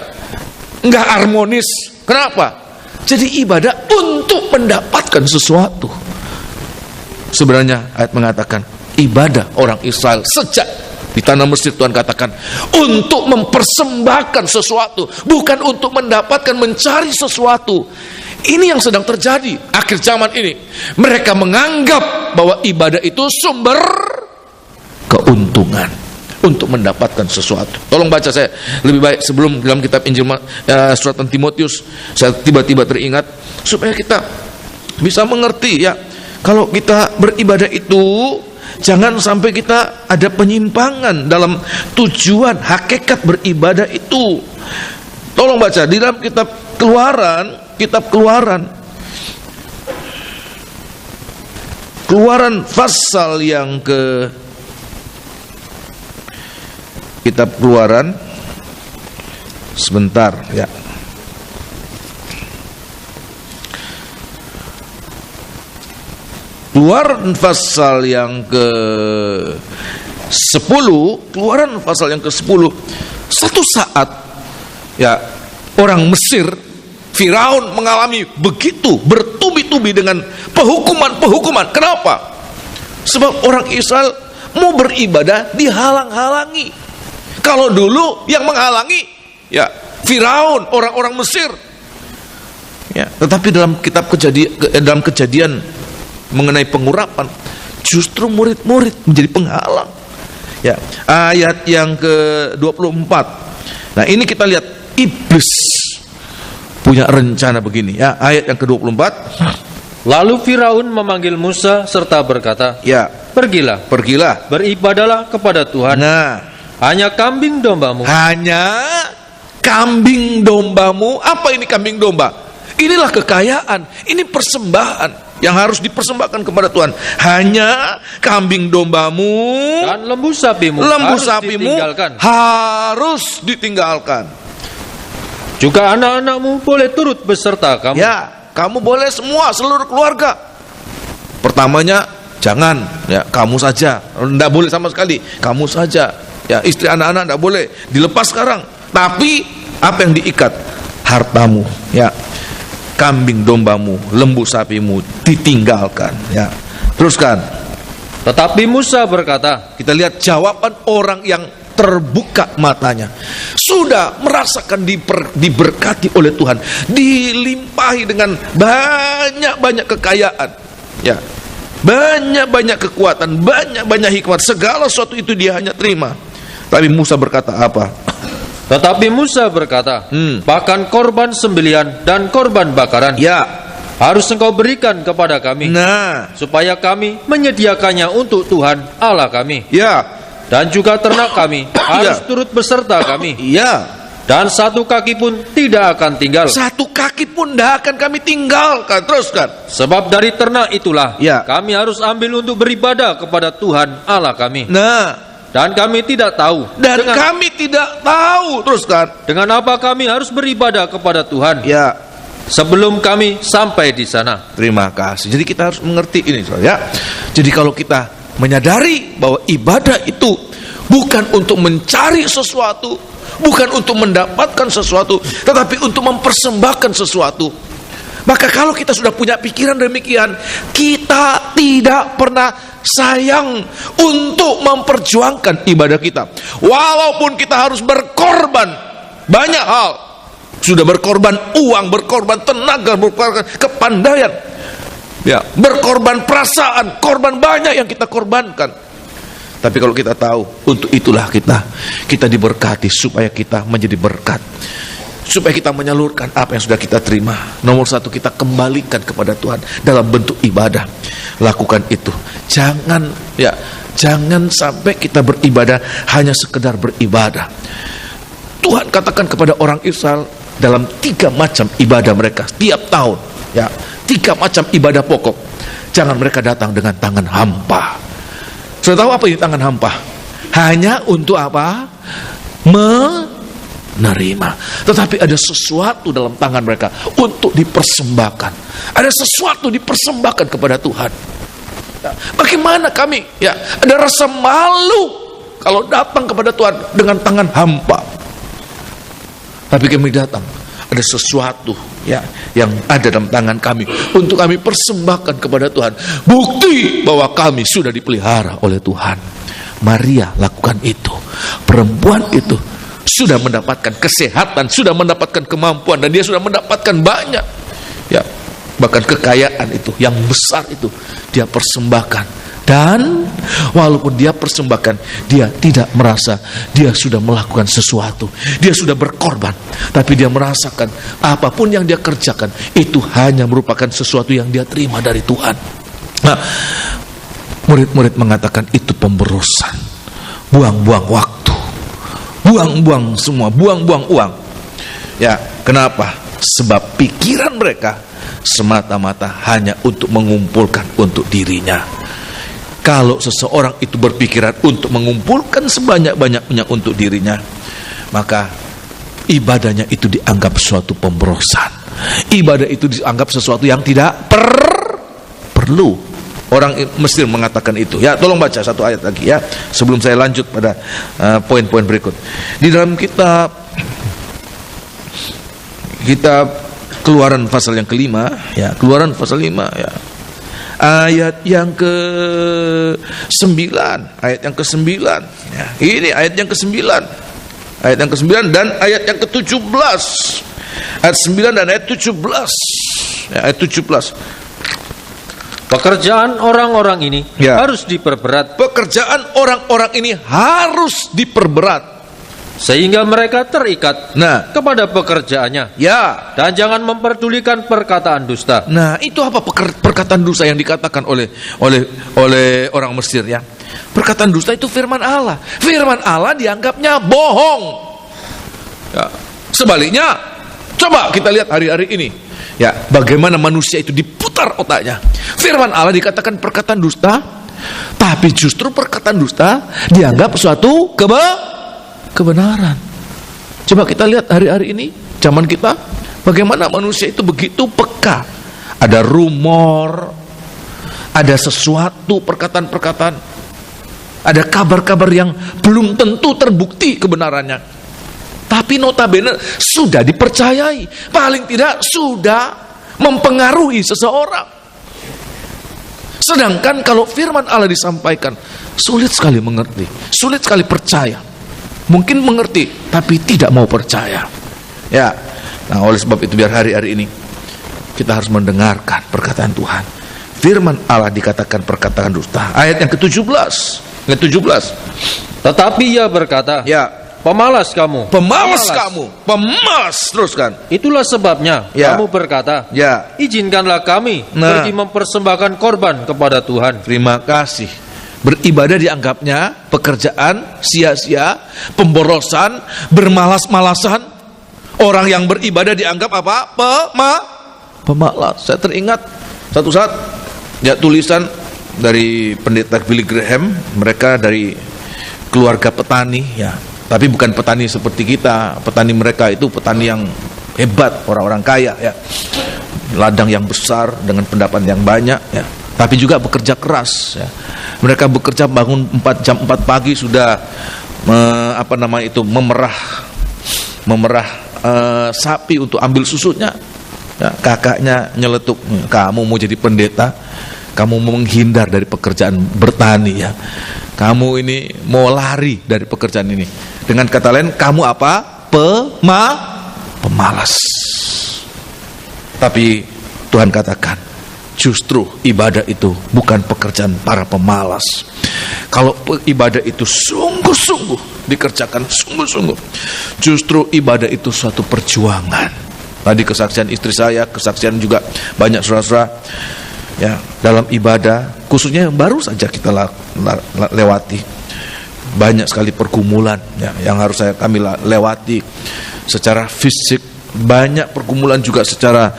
nggak harmonis. Kenapa? Jadi ibadah untuk mendapatkan sesuatu. Sebenarnya ayat mengatakan ibadah orang Israel sejak di tanah Mesir, Tuhan katakan untuk mempersembahkan sesuatu, bukan untuk mendapatkan, mencari sesuatu. Ini yang sedang terjadi akhir zaman ini. Mereka menganggap bahwa ibadah itu sumber keuntungan untuk mendapatkan sesuatu. Tolong baca, saya lebih baik sebelum dalam kitab Injil surat Timotius, saya tiba-tiba teringat supaya kita bisa mengerti ya. Kalau kita beribadah itu jangan sampai kita ada penyimpangan dalam tujuan hakikat beribadah itu. Tolong baca di dalam kitab Keluaran pasal yang ke kitab Keluaran sebentar ya. Keluaran pasal yang ke-10, Keluaran pasal yang ke-10. Satu saat ya orang Mesir, Firaun mengalami begitu bertubi-tubi dengan penghukuman. Kenapa? Sebab orang Israel mau beribadah dihalang-halangi. Kalau dulu yang menghalangi ya Firaun, orang-orang Mesir. Ya, tetapi dalam kitab kejadian mengenai pengurapan, justru murid-murid menjadi penghalang. Ya, ayat yang ke-24. Nah, ini kita lihat iblis punya rencana begini ya. Ayat yang ke-24. Lalu Firaun memanggil Musa serta berkata, Ya, Pergilah, beribadahlah kepada Tuhan. Nah, hanya kambing dombamu. Apa ini kambing domba? Inilah kekayaan, ini persembahan yang harus dipersembahkan kepada Tuhan. Hanya kambing dombamu dan lembu sapimu harus ditinggalkan. Juga anak-anakmu boleh turut beserta kamu. Ya, kamu boleh semua, seluruh keluarga. Pertamanya jangan, ya kamu saja, tidak boleh sama sekali, kamu saja. Ya, istri anak-anak tidak boleh dilepas sekarang. Tapi apa yang diikat? Hartamu, ya. Kambing dombamu, lembu sapimu ditinggalkan, ya. Teruskan. Tetapi Musa berkata, kita lihat jawaban orang yang terbuka matanya, sudah merasakan diberkati oleh Tuhan, dilimpahi dengan banyak-banyak kekayaan, ya, banyak-banyak kekuatan, banyak-banyak hikmat, segala sesuatu itu dia hanya terima. Tapi Musa berkata apa? Tetapi Musa berkata, bahkan korban sembelihan dan korban bakaran, ya, harus engkau berikan kepada kami, supaya kami menyediakannya untuk Tuhan Allah kami. Ya, dan juga ternak kami harus turut beserta kami. Ya, dan satu kaki pun tidak akan tinggal. Satu kaki pun tidak akan kami tinggalkan. Teruskan. Sebab dari ternak itulah kami harus ambil untuk beribadah kepada Tuhan Allah kami. Dan kami tidak tahu. Teruskan. Dengan apa kami harus beribadah kepada Tuhan? Ya. Sebelum kami sampai di sana. Terima kasih. Jadi kita harus mengerti ini, ya. Jadi kalau kita menyadari bahwa ibadah itu bukan untuk mencari sesuatu, bukan untuk mendapatkan sesuatu, tetapi untuk mempersembahkan sesuatu, maka kalau kita sudah punya pikiran demikian, kita tidak pernah sayang untuk memperjuangkan ibadah kita. Walaupun kita harus berkorban banyak hal, sudah berkorban uang, berkorban tenaga, berkorban kepandaian, Ya, berkorban perasaan, korban banyak yang kita korbankan. Tapi kalau kita tahu, untuk itulah kita diberkati supaya kita menjadi berkat. Supaya kita menyalurkan apa yang sudah kita terima. Nomor satu, kita kembalikan kepada Tuhan dalam bentuk ibadah. Lakukan itu. Jangan sampai kita beribadah hanya sekedar beribadah. Tuhan katakan kepada orang Israel dalam 3 macam ibadah mereka tiap tahun. Ya, 3 macam ibadah pokok. Jangan mereka datang dengan tangan hampa. Sudah tahu apa ini tangan hampa? Hanya untuk apa? Menerima. Tetapi ada sesuatu dalam tangan mereka untuk dipersembahkan. Ada sesuatu dipersembahkan kepada Tuhan. Ya, bagaimana kami? Ya, ada rasa malu kalau datang kepada Tuhan dengan tangan hampa. Tapi kami datang, ada sesuatu ya yang ada dalam tangan kami untuk kami persembahkan kepada Tuhan. Bukti bahwa kami sudah dipelihara oleh Tuhan. Maria lakukan itu. Perempuan itu sudah mendapatkan kesehatan, sudah mendapatkan kemampuan, dan dia sudah mendapatkan banyak. Ya, bahkan kekayaan itu yang besar itu dia persembahkan. Dan walaupun dia persembahkan, dia tidak merasa dia sudah melakukan sesuatu. Dia sudah berkorban, tapi dia merasakan apapun yang dia kerjakan itu hanya merupakan sesuatu yang dia terima dari Tuhan. Nah, murid-murid mengatakan itu pemborosan, buang-buang waktu, buang-buang semua, buang-buang uang. Ya, kenapa? Sebab pikiran mereka semata-mata hanya untuk mengumpulkan untuk dirinya. Kalau seseorang itu berpikiran untuk mengumpulkan sebanyak-banyaknya untuk dirinya, maka ibadahnya itu dianggap suatu pemborosan. Ibadah itu dianggap sesuatu yang tidak perlu. Orang Mesir mengatakan itu. Ya, tolong baca satu ayat lagi ya, sebelum saya lanjut pada poin-poin berikut. Di dalam kitab Keluaran pasal yang kelima, ya, Keluaran pasal 5 ya. Ayat yang ke-9, ayat yang ke-9 ya, ini ayat yang ke-9, ayat yang ke-9 dan ayat yang ke-17, ayat 9 dan ayat 17 ya, ayat 17. Pekerjaan orang-orang ini harus diperberat. Pekerjaan orang-orang ini harus diperberat sehingga mereka terikat kepada pekerjaannya. Ya. Dan jangan memperdulikan perkataan dusta. Nah, itu apa perkataan dusta yang dikatakan oleh orang Mesir ya? Perkataan dusta itu firman Allah. Firman Allah dianggapnya bohong. Ya. Sebaliknya, coba kita lihat hari-hari ini. Ya, bagaimana manusia itu diputar otaknya. Firman Allah dikatakan perkataan dusta, tapi justru perkataan dusta dianggap suatu kebenaran. Coba kita lihat hari-hari ini, zaman kita, bagaimana manusia itu begitu peka. Ada rumor, ada sesuatu perkataan-perkataan, ada kabar-kabar yang belum tentu terbukti kebenarannya, tapi notabene sudah dipercayai, paling tidak sudah mempengaruhi seseorang. Sedangkan kalau firman Allah disampaikan, sulit sekali mengerti, sulit sekali percaya. Mungkin mengerti, tapi tidak mau percaya. Ya, nah oleh sebab itu biar hari-hari ini kita harus mendengarkan perkataan Tuhan. Firman Allah dikatakan perkataan dusta. Ayat yang ke-17, ayat 17. Tetapi ia berkata, ya, pemalas kamu, pemalas, teruskan. Itulah sebabnya kamu berkata, ya, izinkanlah kami pergi mempersembahkan korban kepada Tuhan. Terima kasih. Beribadah dianggapnya pekerjaan sia-sia, pemborosan, bermalas-malasan. Orang yang beribadah dianggap apa? Pemalas. Saya teringat satu saat ya tulisan dari pendeta Billy Graham. Mereka dari keluarga petani ya, tapi bukan petani seperti kita. Petani mereka itu petani yang hebat, orang-orang kaya ya, ladang yang besar dengan pendapat yang banyak ya, tapi juga bekerja keras ya. Mereka bekerja bangun 4 pagi sudah memerah sapi untuk ambil susunya ya. Kakaknya nyeletuk, kamu mau jadi pendeta, kamu mau menghindar dari pekerjaan bertani ya, kamu ini mau lari dari pekerjaan ini. Dengan kata lain, kamu apa? Pemalas. Tapi Tuhan katakan, justru ibadah itu bukan pekerjaan para pemalas. Kalau ibadah itu sungguh-sungguh dikerjakan sungguh-sungguh, justru ibadah itu suatu perjuangan. Tadi kesaksian istri saya, kesaksian juga banyak saudara-saudara ya, dalam ibadah khususnya yang baru saja kita lewati, banyak sekali pergumulan ya, yang harus kami lewati secara fisik, banyak pergumulan juga secara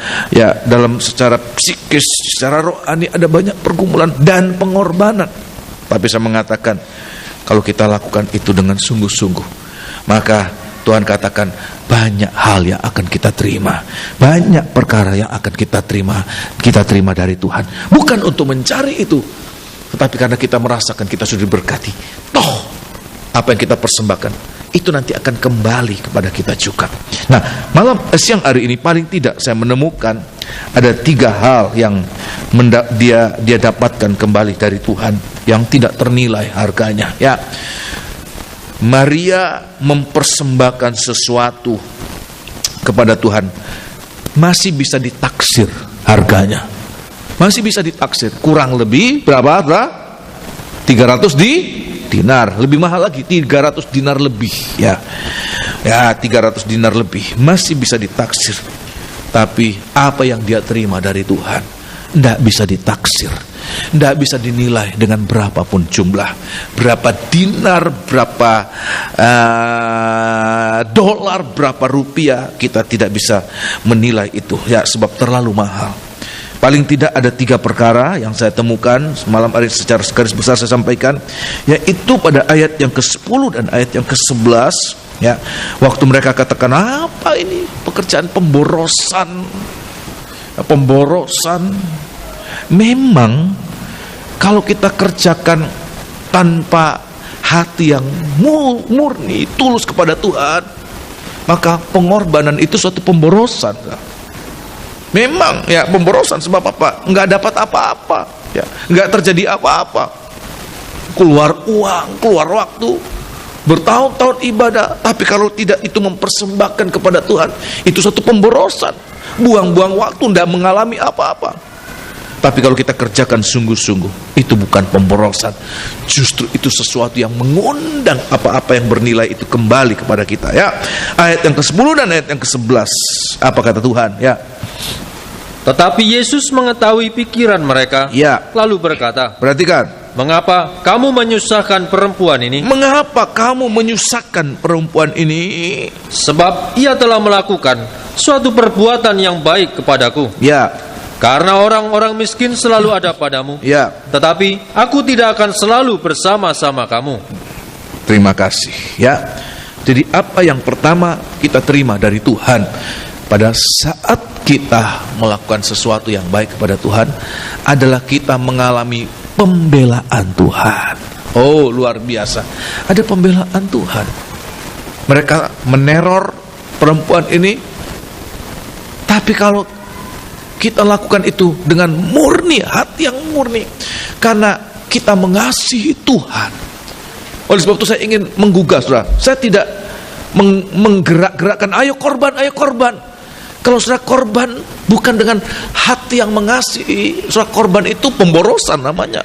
secara psikis, secara rohani, ada banyak pergumulan dan pengorbanan. Tapi saya mengatakan, kalau kita lakukan itu dengan sungguh-sungguh, maka Tuhan katakan banyak hal yang akan kita terima, banyak perkara yang akan kita terima dari Tuhan. Bukan untuk mencari itu, tetapi karena kita merasakan kita sudah diberkati. Toh apa yang kita persembahkan itu nanti akan kembali kepada kita juga. Nah, siang hari ini paling tidak saya menemukan ada 3 hal yang dia dapatkan kembali dari Tuhan yang tidak ternilai harganya. Ya, Maria mempersembahkan sesuatu kepada Tuhan masih bisa ditaksir harganya, masih bisa ditaksir. Kurang lebih berapa? 300 dinar, lebih mahal lagi, 300 dinar lebih ya 300 dinar lebih masih bisa ditaksir. Tapi apa yang dia terima dari Tuhan tidak bisa ditaksir, tidak bisa dinilai dengan berapapun jumlah, berapa dinar, berapa dolar, berapa rupiah, kita tidak bisa menilai itu ya, sebab terlalu mahal. Paling tidak ada 3 perkara yang saya temukan malam hari secara garis besar saya sampaikan, yaitu pada ayat yang ke-10 dan ayat yang ke-11 ya. Waktu mereka katakan, apa ini pekerjaan pemborosan. Memang kalau kita kerjakan tanpa hati yang murni, tulus kepada Tuhan, maka pengorbanan itu suatu pemborosan. Memang ya pemborosan, sebab apa? Enggak dapat apa-apa ya, enggak terjadi apa-apa. Keluar uang, keluar waktu, bertahun-tahun ibadah, tapi kalau tidak itu mempersembahkan kepada Tuhan, itu suatu pemborosan. Buang-buang waktu, enggak mengalami apa-apa. Tapi kalau kita kerjakan sungguh-sungguh, itu bukan pemborosan. Justru itu sesuatu yang mengundang apa-apa yang bernilai itu kembali kepada kita ya. Ayat yang ke-10 dan ayat yang ke-11. Apa kata Tuhan ya? Tetapi Yesus mengetahui pikiran mereka, lalu berkata, perhatikan, mengapa kamu menyusahkan perempuan ini? Mengapa kamu menyusahkan perempuan ini? Sebab ia telah melakukan suatu perbuatan yang baik kepadaku. Ya. Karena orang-orang miskin selalu ada padamu. Ya. Tetapi aku tidak akan selalu bersama-sama kamu. Terima kasih. Ya. Jadi apa yang pertama kita terima dari Tuhan pada saat kita melakukan sesuatu yang baik kepada Tuhan adalah kita mengalami pembelaan Tuhan. Oh, luar biasa. Ada pembelaan Tuhan. Mereka meneror perempuan ini, tapi kalau kita lakukan itu dengan murni, hati yang murni, karena kita mengasihi Tuhan. Oleh sebab itu saya ingin menggugah, saudara. Saya tidak menggerak-gerakkan, ayo korban, ayo korban. Kalau saudara korban bukan dengan hati yang mengasihi, saudara, korban itu pemborosan namanya.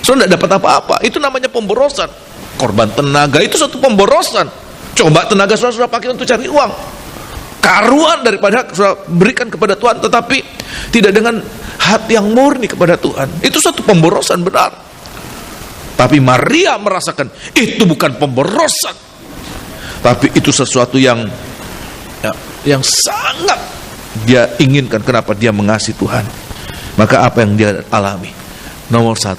Saudara tidak dapat apa-apa, itu namanya pemborosan. Korban tenaga itu suatu pemborosan. Coba tenaga saudara pakai untuk cari uang, karuan daripada saudara berikan kepada Tuhan, tetapi tidak dengan hati yang murni kepada Tuhan, itu suatu pemborosan benar. Tapi Maria merasakan itu bukan pemborosan, tapi itu sesuatu yang sangat dia inginkan. Kenapa? Dia mengasihi Tuhan. Maka apa yang dia alami? Nomor 1,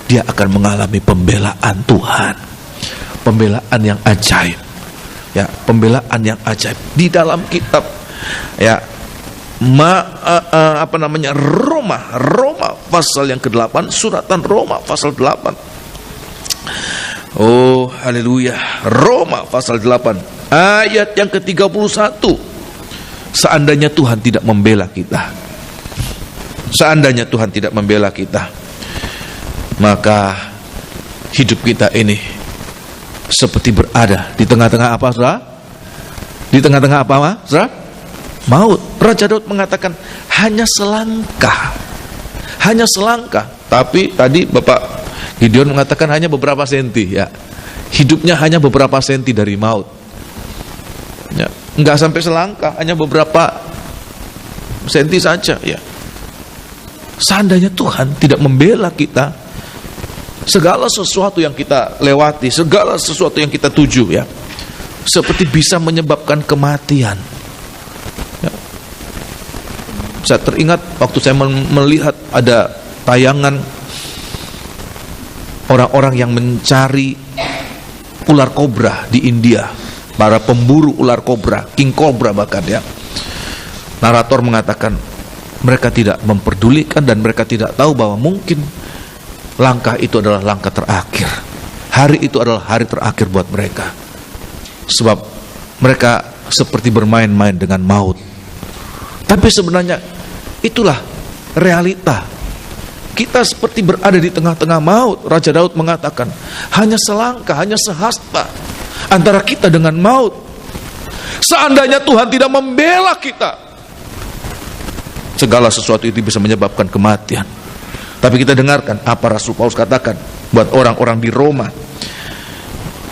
dia akan mengalami pembelaan Tuhan, pembelaan yang ajaib. Ya, pembelaan yang ajaib di dalam kitab ya Roma pasal yang ke-8, suratan Roma pasal 8. Oh, haleluya. Roma pasal 8 ayat yang ke-31. Seandainya Tuhan tidak membela kita, seandainya Tuhan tidak membela kita, maka hidup kita ini seperti berada di tengah-tengah apa, saudara? Di tengah-tengah apa, saudara? Maut. Raja Daud mengatakan, hanya selangkah hanya selangkah. Tapi tadi Bapak Gideon mengatakan hanya beberapa senti, ya. Hidupnya hanya beberapa senti dari maut. Ya, enggak sampai selangkah, hanya beberapa senti saja, ya. Seandainya Tuhan tidak membela kita, segala sesuatu yang kita lewati, segala sesuatu yang kita tuju, ya, seperti bisa menyebabkan kematian. Ya. Saya teringat waktu saya melihat ada tayangan orang-orang yang mencari ular kobra di India, para pemburu ular kobra, king cobra bahkan, ya. Narator mengatakan mereka tidak memperdulikan dan mereka tidak tahu bahwa mungkin langkah itu adalah langkah terakhir. Hari itu adalah hari terakhir buat mereka. Sebab mereka seperti bermain-main dengan maut. Tapi sebenarnya itulah realita. Kita seperti berada di tengah-tengah maut. Raja Daud mengatakan, hanya selangkah, hanya sehasta antara kita dengan maut. Seandainya Tuhan tidak membela kita, segala sesuatu itu bisa menyebabkan kematian. Tapi kita dengarkan apa Rasul Paulus katakan buat orang-orang di Roma.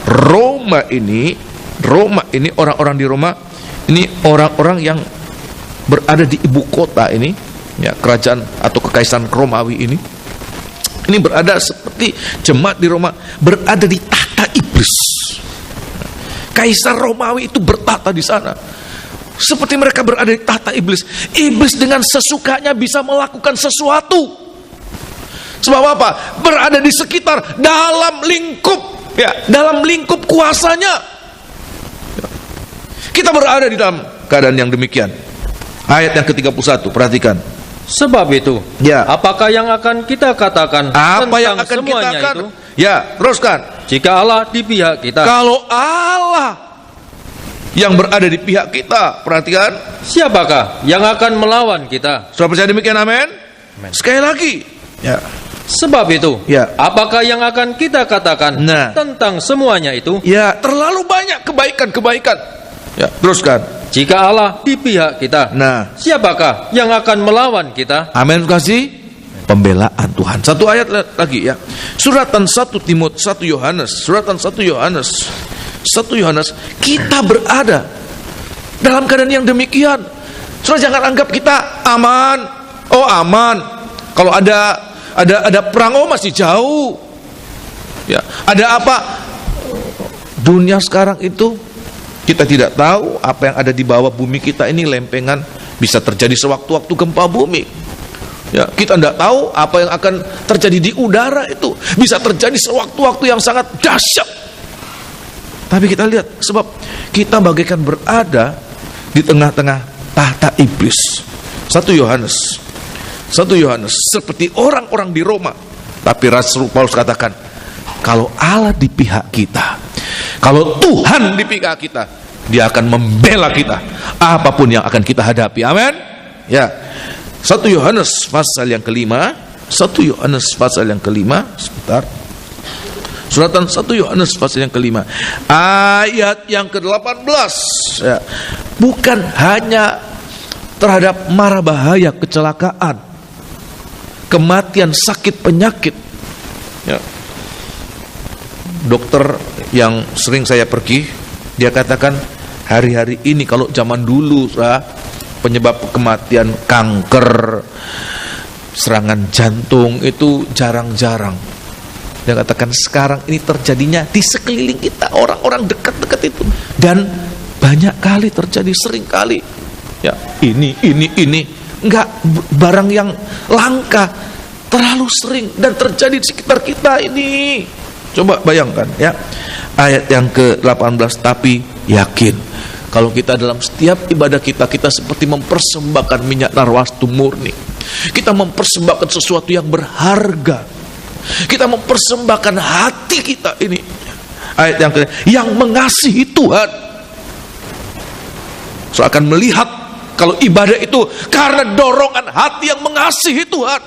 Roma ini orang-orang di Roma ini orang-orang yang berada di ibu kota ini, ya, kerajaan atau kekaisaran Romawi ini berada seperti jemaat di Roma berada di tahta iblis. Kaisar Romawi itu bertahta di sana. Seperti mereka berada di tahta iblis. Iblis dengan sesukanya bisa melakukan sesuatu. Sebab apa? Berada di sekitar, dalam lingkup, ya, dalam lingkup kuasanya. Kita berada di dalam keadaan yang demikian. Ayat yang ke-31, perhatikan. Sebab itu, ya, apakah yang akan kita katakan apa yang tentang akan semuanya kita katakan? itu? Ya, teruskan. Jika Allah di pihak kita, kalau Allah yang berada di pihak kita, perhatikan, siapakah yang akan melawan kita? Sudah percaya demikian, amin? Sekali lagi, ya. Sebab itu, ya, apakah yang akan kita katakan tentang semuanya itu? Ya, terlalu banyak kebaikan-kebaikan. Ya, teruskan. Jika Allah di pihak kita, siapakah yang akan melawan kita? Amin, kasih pembelaan Tuhan. Satu ayat lagi, ya. Suratan 1 Yohanes, kita berada dalam keadaan yang demikian. Saudara, jangan anggap kita aman. Oh, aman. Kalau ada perang, oh masih jauh. Ya, ada apa? Dunia sekarang itu kita tidak tahu apa yang ada di bawah bumi kita ini, lempengan bisa terjadi sewaktu-waktu gempa bumi. Ya, kita tidak tahu apa yang akan terjadi di udara itu, bisa terjadi sewaktu-waktu yang sangat dahsyat. Tapi kita lihat, sebab kita bagaikan berada di tengah-tengah tahta iblis. 1 Yohanes seperti orang-orang di Roma. Tapi Rasul Paulus katakan, kalau Allah di pihak kita, kalau Tuhan di pihak kita, Dia akan membela kita apapun yang akan kita hadapi. Amin. Ya. 1 Yohanes pasal yang kelima. Sebentar. Suratan 1 Yohanes pasal yang kelima, ayat yang ke-18, ya. Bukan hanya terhadap mara bahaya, kecelakaan, kematian, sakit, penyakit, ya. Dokter yang sering saya pergi, dia katakan hari-hari ini, kalau zaman dulu, penyebab kematian kanker, serangan jantung itu jarang-jarang. Dia katakan sekarang ini terjadinya di sekeliling kita, orang-orang dekat-dekat itu, dan banyak kali terjadi, sering kali. Ya, ini enggak barang yang langka, terlalu sering dan terjadi di sekitar kita ini. Coba bayangkan, ya. Ayat yang ke-18, tapi yakin kalau kita dalam setiap ibadah kita seperti mempersembahkan minyak narwastu murni. Kita mempersembahkan sesuatu yang berharga. Kita mempersembahkan hati kita ini. Ayat yang mengasihi Tuhan. So akan melihat kalau ibadah itu karena dorongan hati yang mengasihi Tuhan.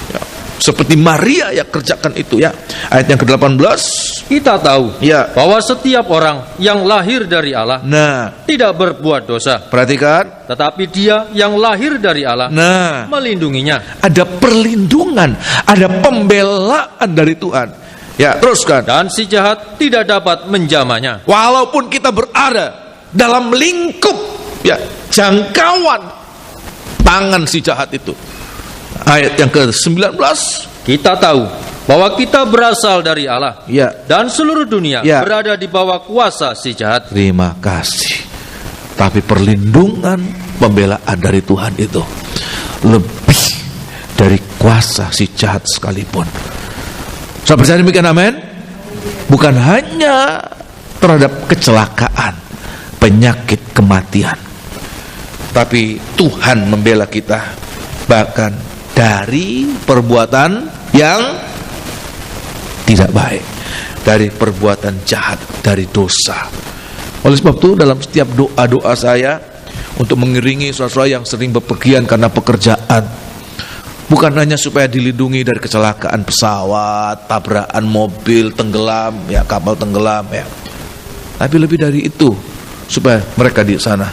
Ya. seperti Maria yang kerjakan itu ya. Ayat yang ke-18. Kita tahu Ya. bahwa setiap orang yang lahir dari Allah Nah, tidak berbuat dosa, perhatikan. tetapi dia yang lahir dari Allah Nah, melindunginya, ada perlindungan, ada pembelaan dari Tuhan. Ya, teruskan. dan si jahat tidak dapat menjamahnya. Walaupun kita berada dalam lingkup ya jangkauan tangan si jahat itu. Ayat yang ke-19. Kita tahu bahwa kita berasal dari Allah, Ya, dan seluruh dunia Ya. berada di bawah kuasa si jahat. terima kasih. Tapi perlindungan, pembelaan dari Tuhan itu lebih dari kuasa si jahat sekalipun. Saya percaya demikian, amin. Bukan hanya terhadap kecelakaan, penyakit, kematian, tapi Tuhan membela kita bahkan dari perbuatan yang tidak baik, dari perbuatan jahat, dari dosa. Oleh sebab itu dalam setiap doa-doa saya untuk mengiringi saudara-saudara yang sering bepergian karena pekerjaan, bukan hanya supaya dilindungi dari kecelakaan pesawat, tabrakan mobil tenggelam, ya kapal tenggelam ya, tapi lebih dari itu supaya mereka di sana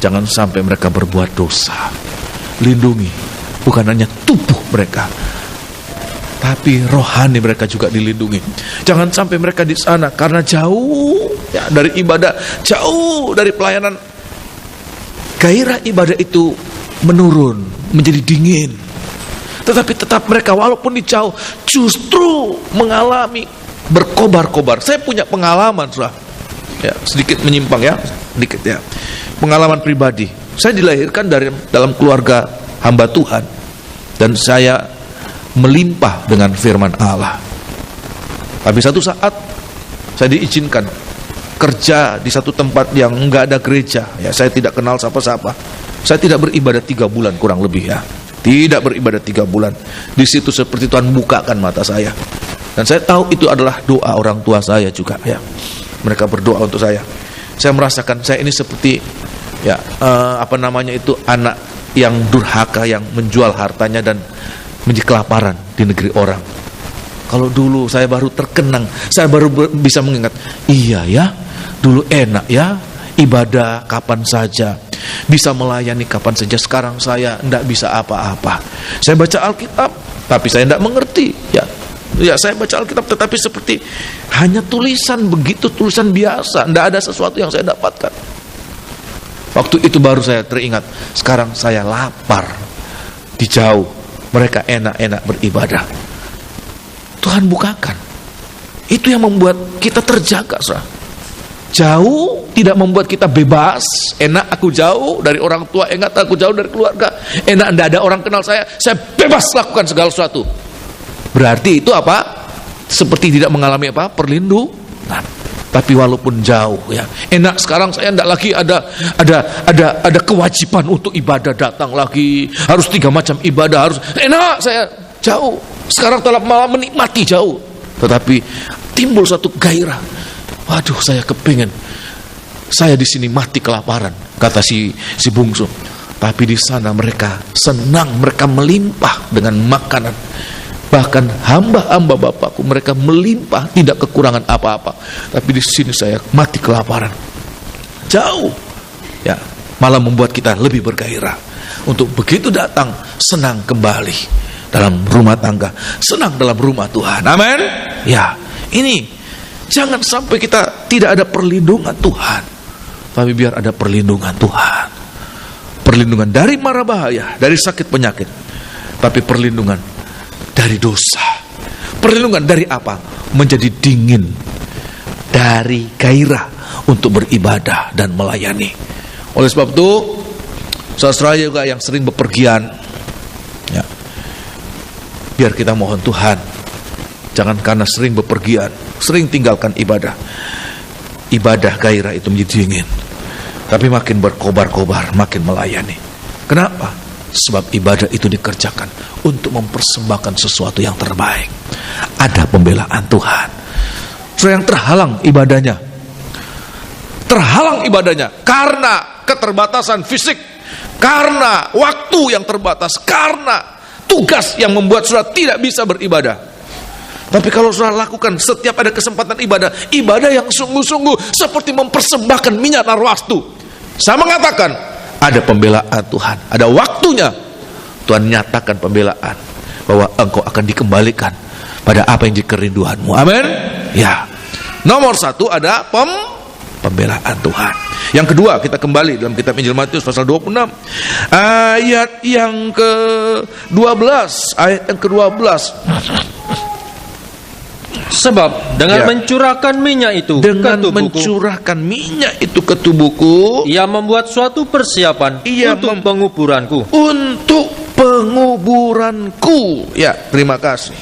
jangan sampai mereka berbuat dosa. Lindungi bukan hanya tubuh mereka, tapi rohani mereka juga dilindungi. Jangan sampai mereka di sana karena jauh ya dari ibadah, jauh dari pelayanan, gairah ibadah itu menurun, menjadi dingin. Tetapi tetap mereka walaupun di jauh justru mengalami berkobar-kobar. Saya punya pengalaman, saudara. Ya, sedikit menyimpang ya, sedikit ya. Pengalaman pribadi. Saya dilahirkan dalam keluarga hamba Tuhan, dan saya melimpah dengan firman Allah. Tapi satu saat saya diizinkan kerja di satu tempat yang enggak ada gereja. Ya, saya tidak kenal siapa-siapa. Saya tidak beribadah 3 bulan kurang lebih ya. Tidak beribadah 3 bulan. Di situ seperti Tuhan bukakan mata saya. Dan saya tahu itu adalah doa orang tua saya juga ya. Mereka berdoa untuk saya. Saya merasakan saya ini seperti ya anak yang durhaka, yang menjual hartanya dan menjadi kelaparan di negeri orang. Kalau dulu saya baru terkenang, saya baru bisa mengingat, iya ya, dulu enak ya, ibadah kapan saja, bisa melayani kapan saja. Sekarang saya tidak bisa apa-apa. Saya baca Alkitab, tapi saya tidak mengerti. Ya, saya baca Alkitab, tetapi seperti hanya tulisan begitu, tulisan biasa, tidak ada sesuatu yang saya dapatkan. Waktu itu baru saya teringat, sekarang saya lapar di jauh, mereka enak-enak beribadah. Tuhan bukakan. Itu yang membuat kita terjaga, saudara. Jauh tidak membuat kita bebas. Enak aku jauh dari orang tua, enak aku jauh dari keluarga, enak tidak ada orang kenal saya bebas lakukan segala sesuatu. Berarti itu apa? Seperti tidak mengalami apa? Perlindungan. Tapi walaupun jauh ya, enak sekarang saya tidak lagi ada kewajiban untuk ibadah datang lagi, harus 3 macam ibadah, harus enak saya jauh. Sekarang telah malah menikmati jauh. Tetapi timbul satu gairah. Waduh, saya kepingin saya di sini mati kelaparan, kata si bungsu. Tapi di sana mereka senang, mereka melimpah dengan makanan. Bahkan hamba-hamba Bapakku mereka melimpah, tidak kekurangan apa-apa. Tapi di sini saya mati kelaparan. Jauh. Ya, malah membuat kita lebih bergairah untuk begitu datang senang kembali dalam rumah tangga, senang dalam rumah Tuhan. Amin. Ya, ini jangan sampai kita tidak ada perlindungan Tuhan, tapi biar ada perlindungan Tuhan. Perlindungan dari mara bahaya, dari sakit penyakit, tapi perlindungan dari dosa. Perlindungan dari apa? Menjadi dingin dari gairah untuk beribadah dan melayani. Oleh sebab itu, saudara juga yang sering bepergian, ya, biar kita mohon Tuhan, jangan karena sering bepergian, sering tinggalkan ibadah gairah itu menjadi dingin, tapi makin berkobar-kobar, makin melayani. Kenapa? Sebab ibadah itu dikerjakan untuk mempersembahkan sesuatu yang terbaik. Ada pembelaan Tuhan. Yang terhalang ibadahnya karena keterbatasan fisik, karena waktu yang terbatas, karena tugas yang membuat saudara tidak bisa beribadah. Tapi kalau saudara lakukan setiap ada kesempatan ibadah yang sungguh-sungguh seperti mempersembahkan minyak narwastu. Saya mengatakan ada pembelaan Tuhan, ada waktunya Tuhan nyatakan pembelaan bahwa engkau akan dikembalikan pada apa yang jadi kerinduanmu. Amin. Ya. Nomor satu ada pembelaan Tuhan. Yang kedua, kita kembali dalam kitab Injil Matius pasal 26 ayat yang ke-12. Sebab dengan mencurahkan minyak itu ke tubuhku, ia membuat suatu persiapan untuk penguburanku. Untuk penguburanku. Ya, terima kasih.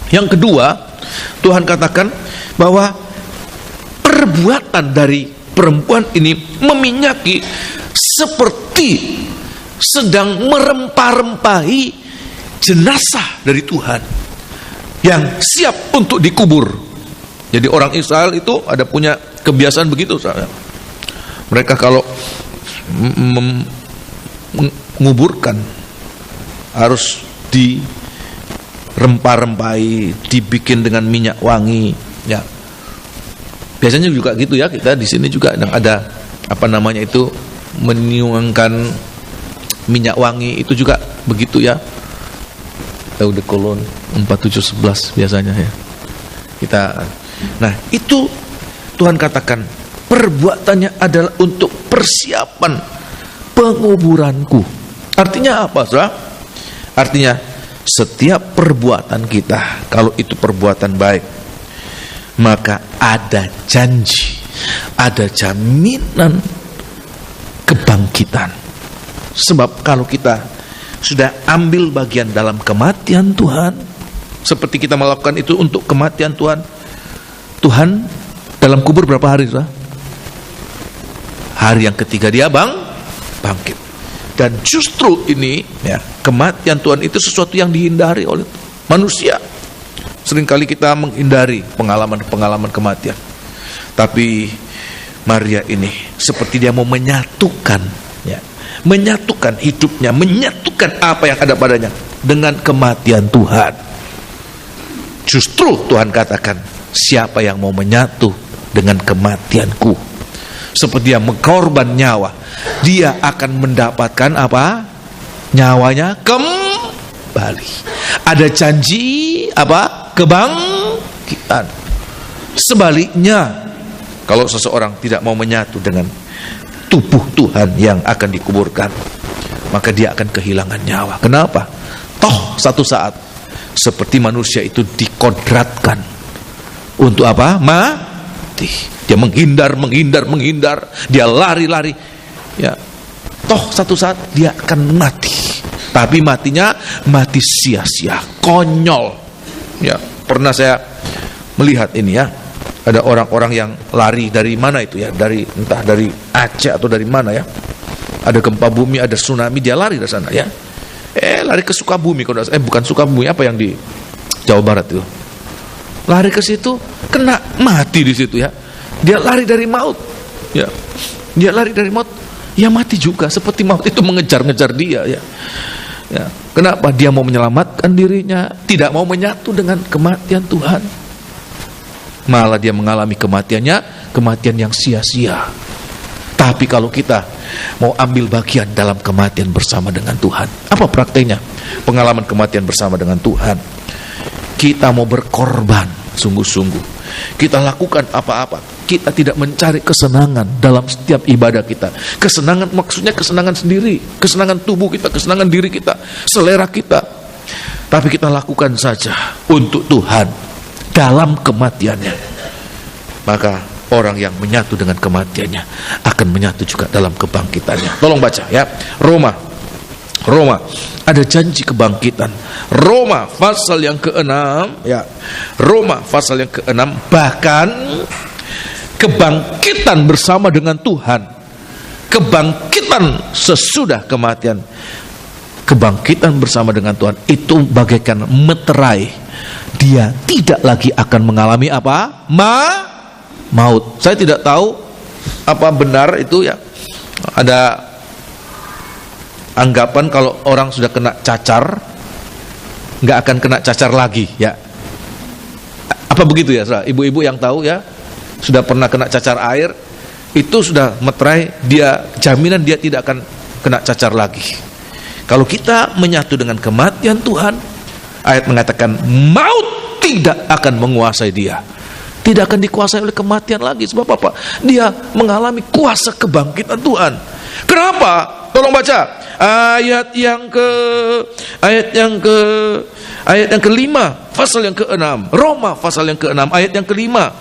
Yang kedua, Tuhan katakan bahwa perbuatan dari perempuan ini meminyaki seperti sedang merempah-rempahi jenazah dari Tuhan yang siap untuk dikubur. Jadi orang Israel itu ada punya kebiasaan begitu, saudara. Mereka kalau menguburkan harus dirempah-rempahi, dibikin dengan minyak wangi, ya. Biasanya juga gitu ya, kita di sini juga ada menyuangkan minyak wangi itu juga begitu ya. Eau de Cologne 4711 biasanya ya. Nah, itu Tuhan katakan perbuatannya adalah untuk persiapan penguburanku. Artinya apa, saudara? Artinya setiap perbuatan kita, kalau itu perbuatan baik, maka ada janji, ada jaminan kebangkitan. Sebab kalau kita sudah ambil bagian dalam kematian Tuhan, seperti kita melakukan itu untuk kematian Tuhan, Tuhan dalam kubur berapa hari, saudara? Hari yang ketiga dia bangkit. Dan justru ini ya, kematian Tuhan itu sesuatu yang dihindari oleh manusia. Seringkali kita menghindari pengalaman-pengalaman kematian. Tapi Maria ini seperti dia mau menyatukan hidupnya, menyatukan apa yang ada padanya dengan kematian Tuhan. Justru Tuhan katakan, siapa yang mau menyatu dengan kematianku, seperti dia mengkorban nyawa, dia akan mendapatkan apa? Nyawanya kembali. Ada janji apa? Kebangkitan. Sebaliknya, kalau seseorang tidak mau menyatu dengan tubuh Tuhan yang akan dikuburkan, maka dia akan kehilangan nyawa. Kenapa? Toh satu saat seperti manusia itu dikodratkan untuk apa? Mati. Dia menghindar, dia lari-lari. Ya, toh satu saat dia akan mati. Tapi matinya mati sia-sia, konyol. Ya, pernah saya melihat ini ya. Ada orang-orang yang lari dari mana itu ya? Entah dari Aceh atau dari mana ya. Ada gempa bumi, ada tsunami, dia lari dari sana ya. Lari ke Sukabumi, bukan Sukabumi, apa yang di Jawa Barat itu. Lari ke situ, kena mati di situ ya. Dia lari dari maut. Ya. Dia lari dari maut, ya mati juga, seperti maut itu mengejar-ngejar dia ya. Ya. Kenapa? Dia mau menyelamatkan dirinya, tidak mau menyatu dengan kematian Tuhan. Malah dia mengalami kematian yang sia-sia. Tapi kalau kita mau ambil bagian dalam kematian bersama dengan Tuhan, apa prakteknya? Pengalaman kematian bersama dengan Tuhan, kita mau berkorban sungguh-sungguh. Kita lakukan apa-apa. Kita tidak mencari kesenangan dalam setiap ibadah kita. Kesenangan maksudnya kesenangan sendiri, kesenangan tubuh kita, kesenangan diri kita, selera kita. Tapi kita lakukan saja untuk Tuhan dalam kematiannya. Maka orang yang menyatu dengan kematiannya akan menyatu juga dalam kebangkitannya. Tolong baca ya. Roma ada janji kebangkitan. Roma pasal yang ke-6 ya. Roma pasal yang ke-6, bahkan kebangkitan bersama dengan Tuhan, kebangkitan sesudah kematian, kebangkitan bersama dengan Tuhan itu bagaikan meterai. Dia tidak lagi akan mengalami apa? Maut. Saya tidak tahu apa benar itu ya. Ada anggapan kalau orang sudah kena cacar nggak akan kena cacar lagi, ya. Apa begitu ya, saudara? Ibu-ibu yang tahu ya, sudah pernah kena cacar air, itu sudah meterai, dia jaminan dia tidak akan kena cacar lagi. Kalau kita menyatu dengan kematian Tuhan, ayat mengatakan maut tidak akan menguasai dia. Tidak akan dikuasai oleh kematian lagi. Sebab apa? Dia mengalami kuasa kebangkitan Tuhan. Kenapa? Tolong baca ayat yang kelima, pasal yang ke-6. Roma pasal yang ke-6 ayat yang kelima.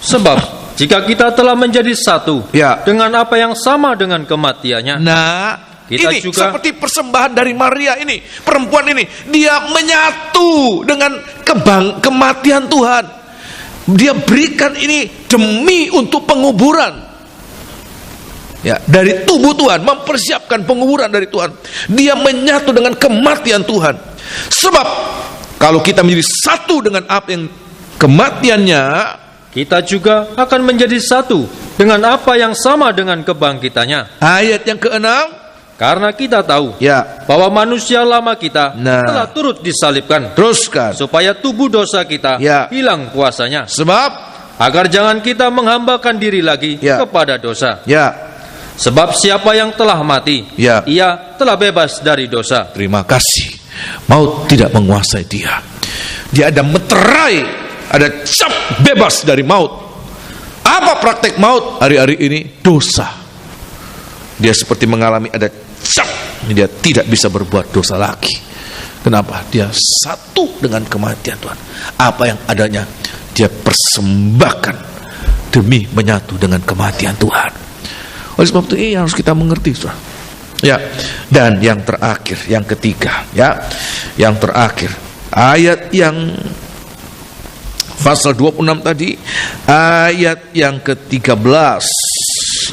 Sebab jika kita telah menjadi satu, Ya. dengan apa yang sama dengan kematiannya, Nah, kita ini juga seperti persembahan dari Maria ini, perempuan ini, dia menyatu dengan kematian Tuhan. Dia berikan ini demi untuk penguburan. Ya, dari tubuh Tuhan, mempersiapkan penguburan dari Tuhan. Dia menyatu dengan kematian Tuhan. Sebab kalau kita menjadi satu dengan apa yang kematiannya, kita juga akan menjadi satu dengan apa yang sama dengan kebangkitannya. ayat yang ke-6, Karena kita tahu ya, bahwa manusia lama kita Nah. telah turut disalibkan, teruskan. supaya tubuh dosa kita Ya. hilang kuasanya, Sebab, agar jangan kita menghambakan diri lagi Ya. kepada dosa. ya, Sebab siapa yang telah mati, Ya. ia telah bebas dari dosa. terima kasih. Maut tidak menguasai dia. Dia ada meterai, ada cap bebas dari maut. Apa praktek maut hari-hari ini? Dosa. Dia seperti mengalami ada cap, dia tidak bisa berbuat dosa lagi. Kenapa? Dia satu dengan kematian Tuhan. Apa yang adanya dia persembahkan demi menyatu dengan kematian Tuhan. Oleh sebab itu ini harus kita mengerti, saudara. Ya, dan yang terakhir, yang ketiga, ya, yang terakhir, ayat yang pasal 26 tadi, ayat yang ke-13,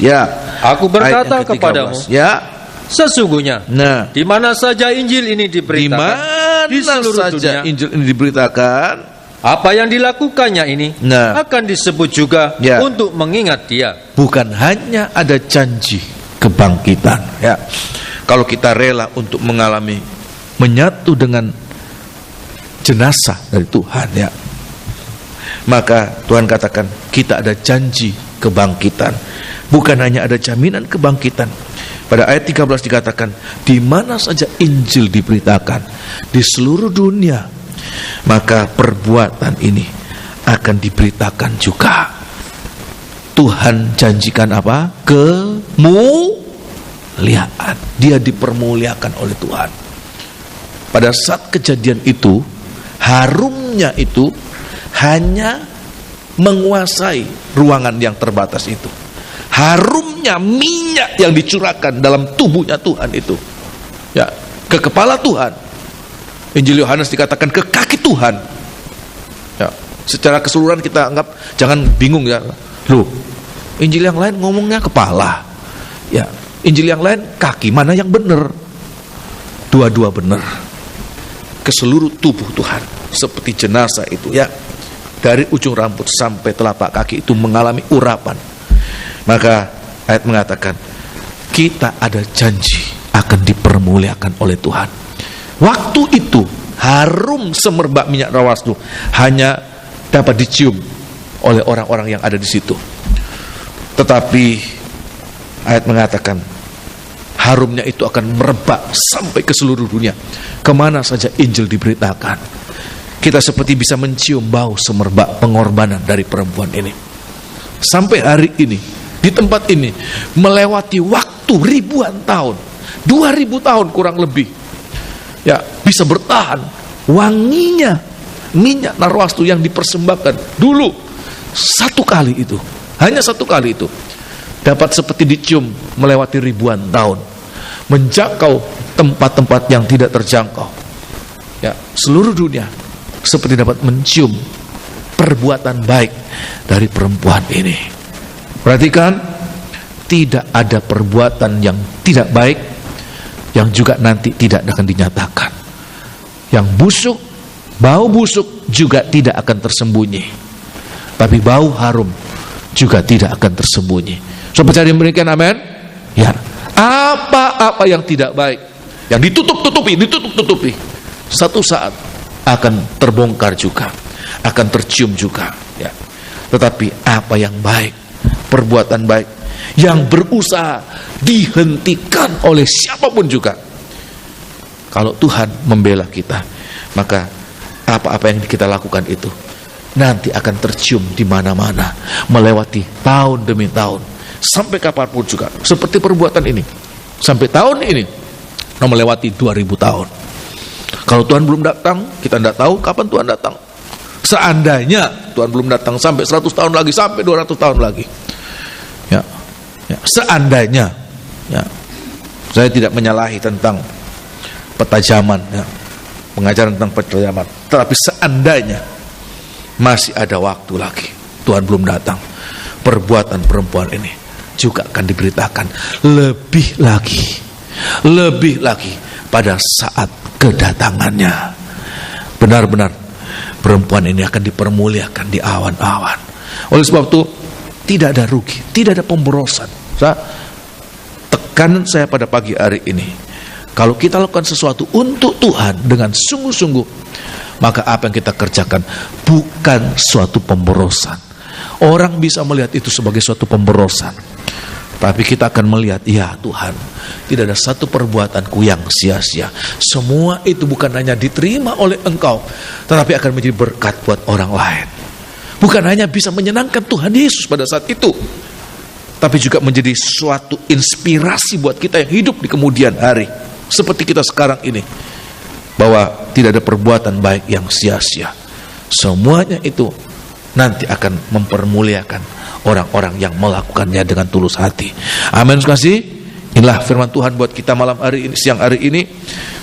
ya. Aku berkata Ayat yang ke-13, kepadamu, ya. sesungguhnya Nah, di mana saja Injil ini di diberitakan mana di seluruh saja dunia, Injil ini diberitakan, apa yang dilakukannya ini Nah. akan disebut juga Ya. untuk mengingat dia. bukan hanya ada janji kebangkitan, ya. Kalau kita rela untuk mengalami menyatu dengan jenazah dari Tuhan, ya, maka Tuhan katakan kita ada janji kebangkitan. Bukan hanya ada jaminan kebangkitan. Pada ayat 13 dikatakan, di mana saja Injil diberitakan di seluruh dunia, maka perbuatan ini akan diberitakan juga. Tuhan janjikan apa? Kemuliaan. Dia dipermuliakan oleh Tuhan. Pada saat kejadian itu, harumnya itu hanya menguasai ruangan yang terbatas itu. Harumnya minyak yang dicurahkan dalam tubuhnya Tuhan itu, ya, ke kepala Tuhan. Injil Yohanes dikatakan ke kaki Tuhan. Ya, secara keseluruhan kita anggap, jangan bingung ya. Loh, Injil yang lain ngomongnya kepala. Ya, Injil yang lain kaki. Mana yang benar? Dua-dua benar. Ke seluruh tubuh Tuhan, seperti jenazah itu, ya. Dari ujung rambut sampai telapak kaki itu mengalami urapan. Maka ayat mengatakan kita ada janji akan dipermuliakan oleh Tuhan. Waktu itu harum semerbak minyak rawaslu hanya dapat dicium oleh orang-orang yang ada di situ. Tetapi ayat mengatakan harumnya itu akan merebak sampai ke seluruh dunia. Kemana saja Injil diberitakan, kita seperti bisa mencium bau semerbak pengorbanan dari perempuan ini. Sampai hari ini, di tempat ini, melewati waktu ribuan tahun, 2000 tahun kurang lebih, ya, bisa bertahan wanginya minyak narwastu yang dipersembahkan dulu satu kali itu, hanya satu kali itu, dapat seperti dicium melewati ribuan tahun, menjangkau tempat-tempat yang tidak terjangkau, ya, seluruh dunia seperti dapat mencium perbuatan baik dari perempuan ini. Perhatikan, tidak ada perbuatan yang tidak baik yang juga nanti tidak akan dinyatakan. Yang busuk, bau busuk juga tidak akan tersembunyi. Tapi bau harum juga tidak akan tersembunyi. So, percaya demikian, amin? Ya. Apa-apa yang tidak baik yang ditutup-tutupi, satu saat akan terbongkar juga, akan tercium juga, ya. Tetapi apa yang baik, perbuatan baik yang berusaha dihentikan oleh siapapun juga, kalau Tuhan membela kita, maka apa-apa yang kita lakukan itu nanti akan tercium di mana-mana, melewati tahun demi tahun, sampai kapanpun juga. Seperti perbuatan ini, sampai tahun ini melewati 2000 tahun. Kalau Tuhan belum datang, kita tidak tahu kapan Tuhan datang. Seandainya Tuhan belum datang sampai 100 tahun lagi, sampai 200 tahun lagi, ya, seandainya, ya, saya tidak menyalahi tentang petajaman, ya, pengajaran tentang petajaman, tetapi seandainya masih ada waktu lagi, Tuhan belum datang, perbuatan perempuan ini juga akan diberitakan lebih lagi pada saat kedatangannya. Benar-benar perempuan ini akan dipermuliakan di awan-awan. Oleh sebab itu tidak ada rugi, tidak ada pemborosan. Tekanan saya pada pagi hari ini, kalau kita lakukan sesuatu untuk Tuhan dengan sungguh-sungguh, maka apa yang kita kerjakan bukan suatu pemborosan. Orang bisa melihat itu sebagai suatu pemborosan, tapi kita akan melihat, ya Tuhan, tidak ada satu perbuatanku yang sia-sia. Semua itu bukan hanya diterima oleh Engkau, tetapi akan menjadi berkat buat orang lain. Bukan hanya bisa menyenangkan Tuhan Yesus pada saat itu, tapi juga menjadi suatu inspirasi buat kita yang hidup di kemudian hari, seperti kita sekarang ini, bahwa tidak ada perbuatan baik yang sia-sia. Semuanya itu nanti akan mempermuliakan orang-orang yang melakukannya dengan tulus hati. Amin. Kasih. Inilah firman Tuhan buat kita malam hari ini, siang hari ini.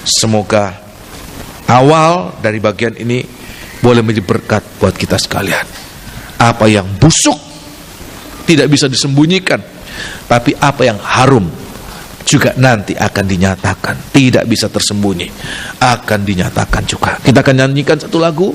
Semoga awal dari bagian ini boleh menjadi berkat buat kita sekalian. Apa yang busuk tidak bisa disembunyikan, tapi apa yang harum juga nanti akan dinyatakan, tidak bisa tersembunyi, akan dinyatakan juga. Kita akan nyanyikan satu lagu.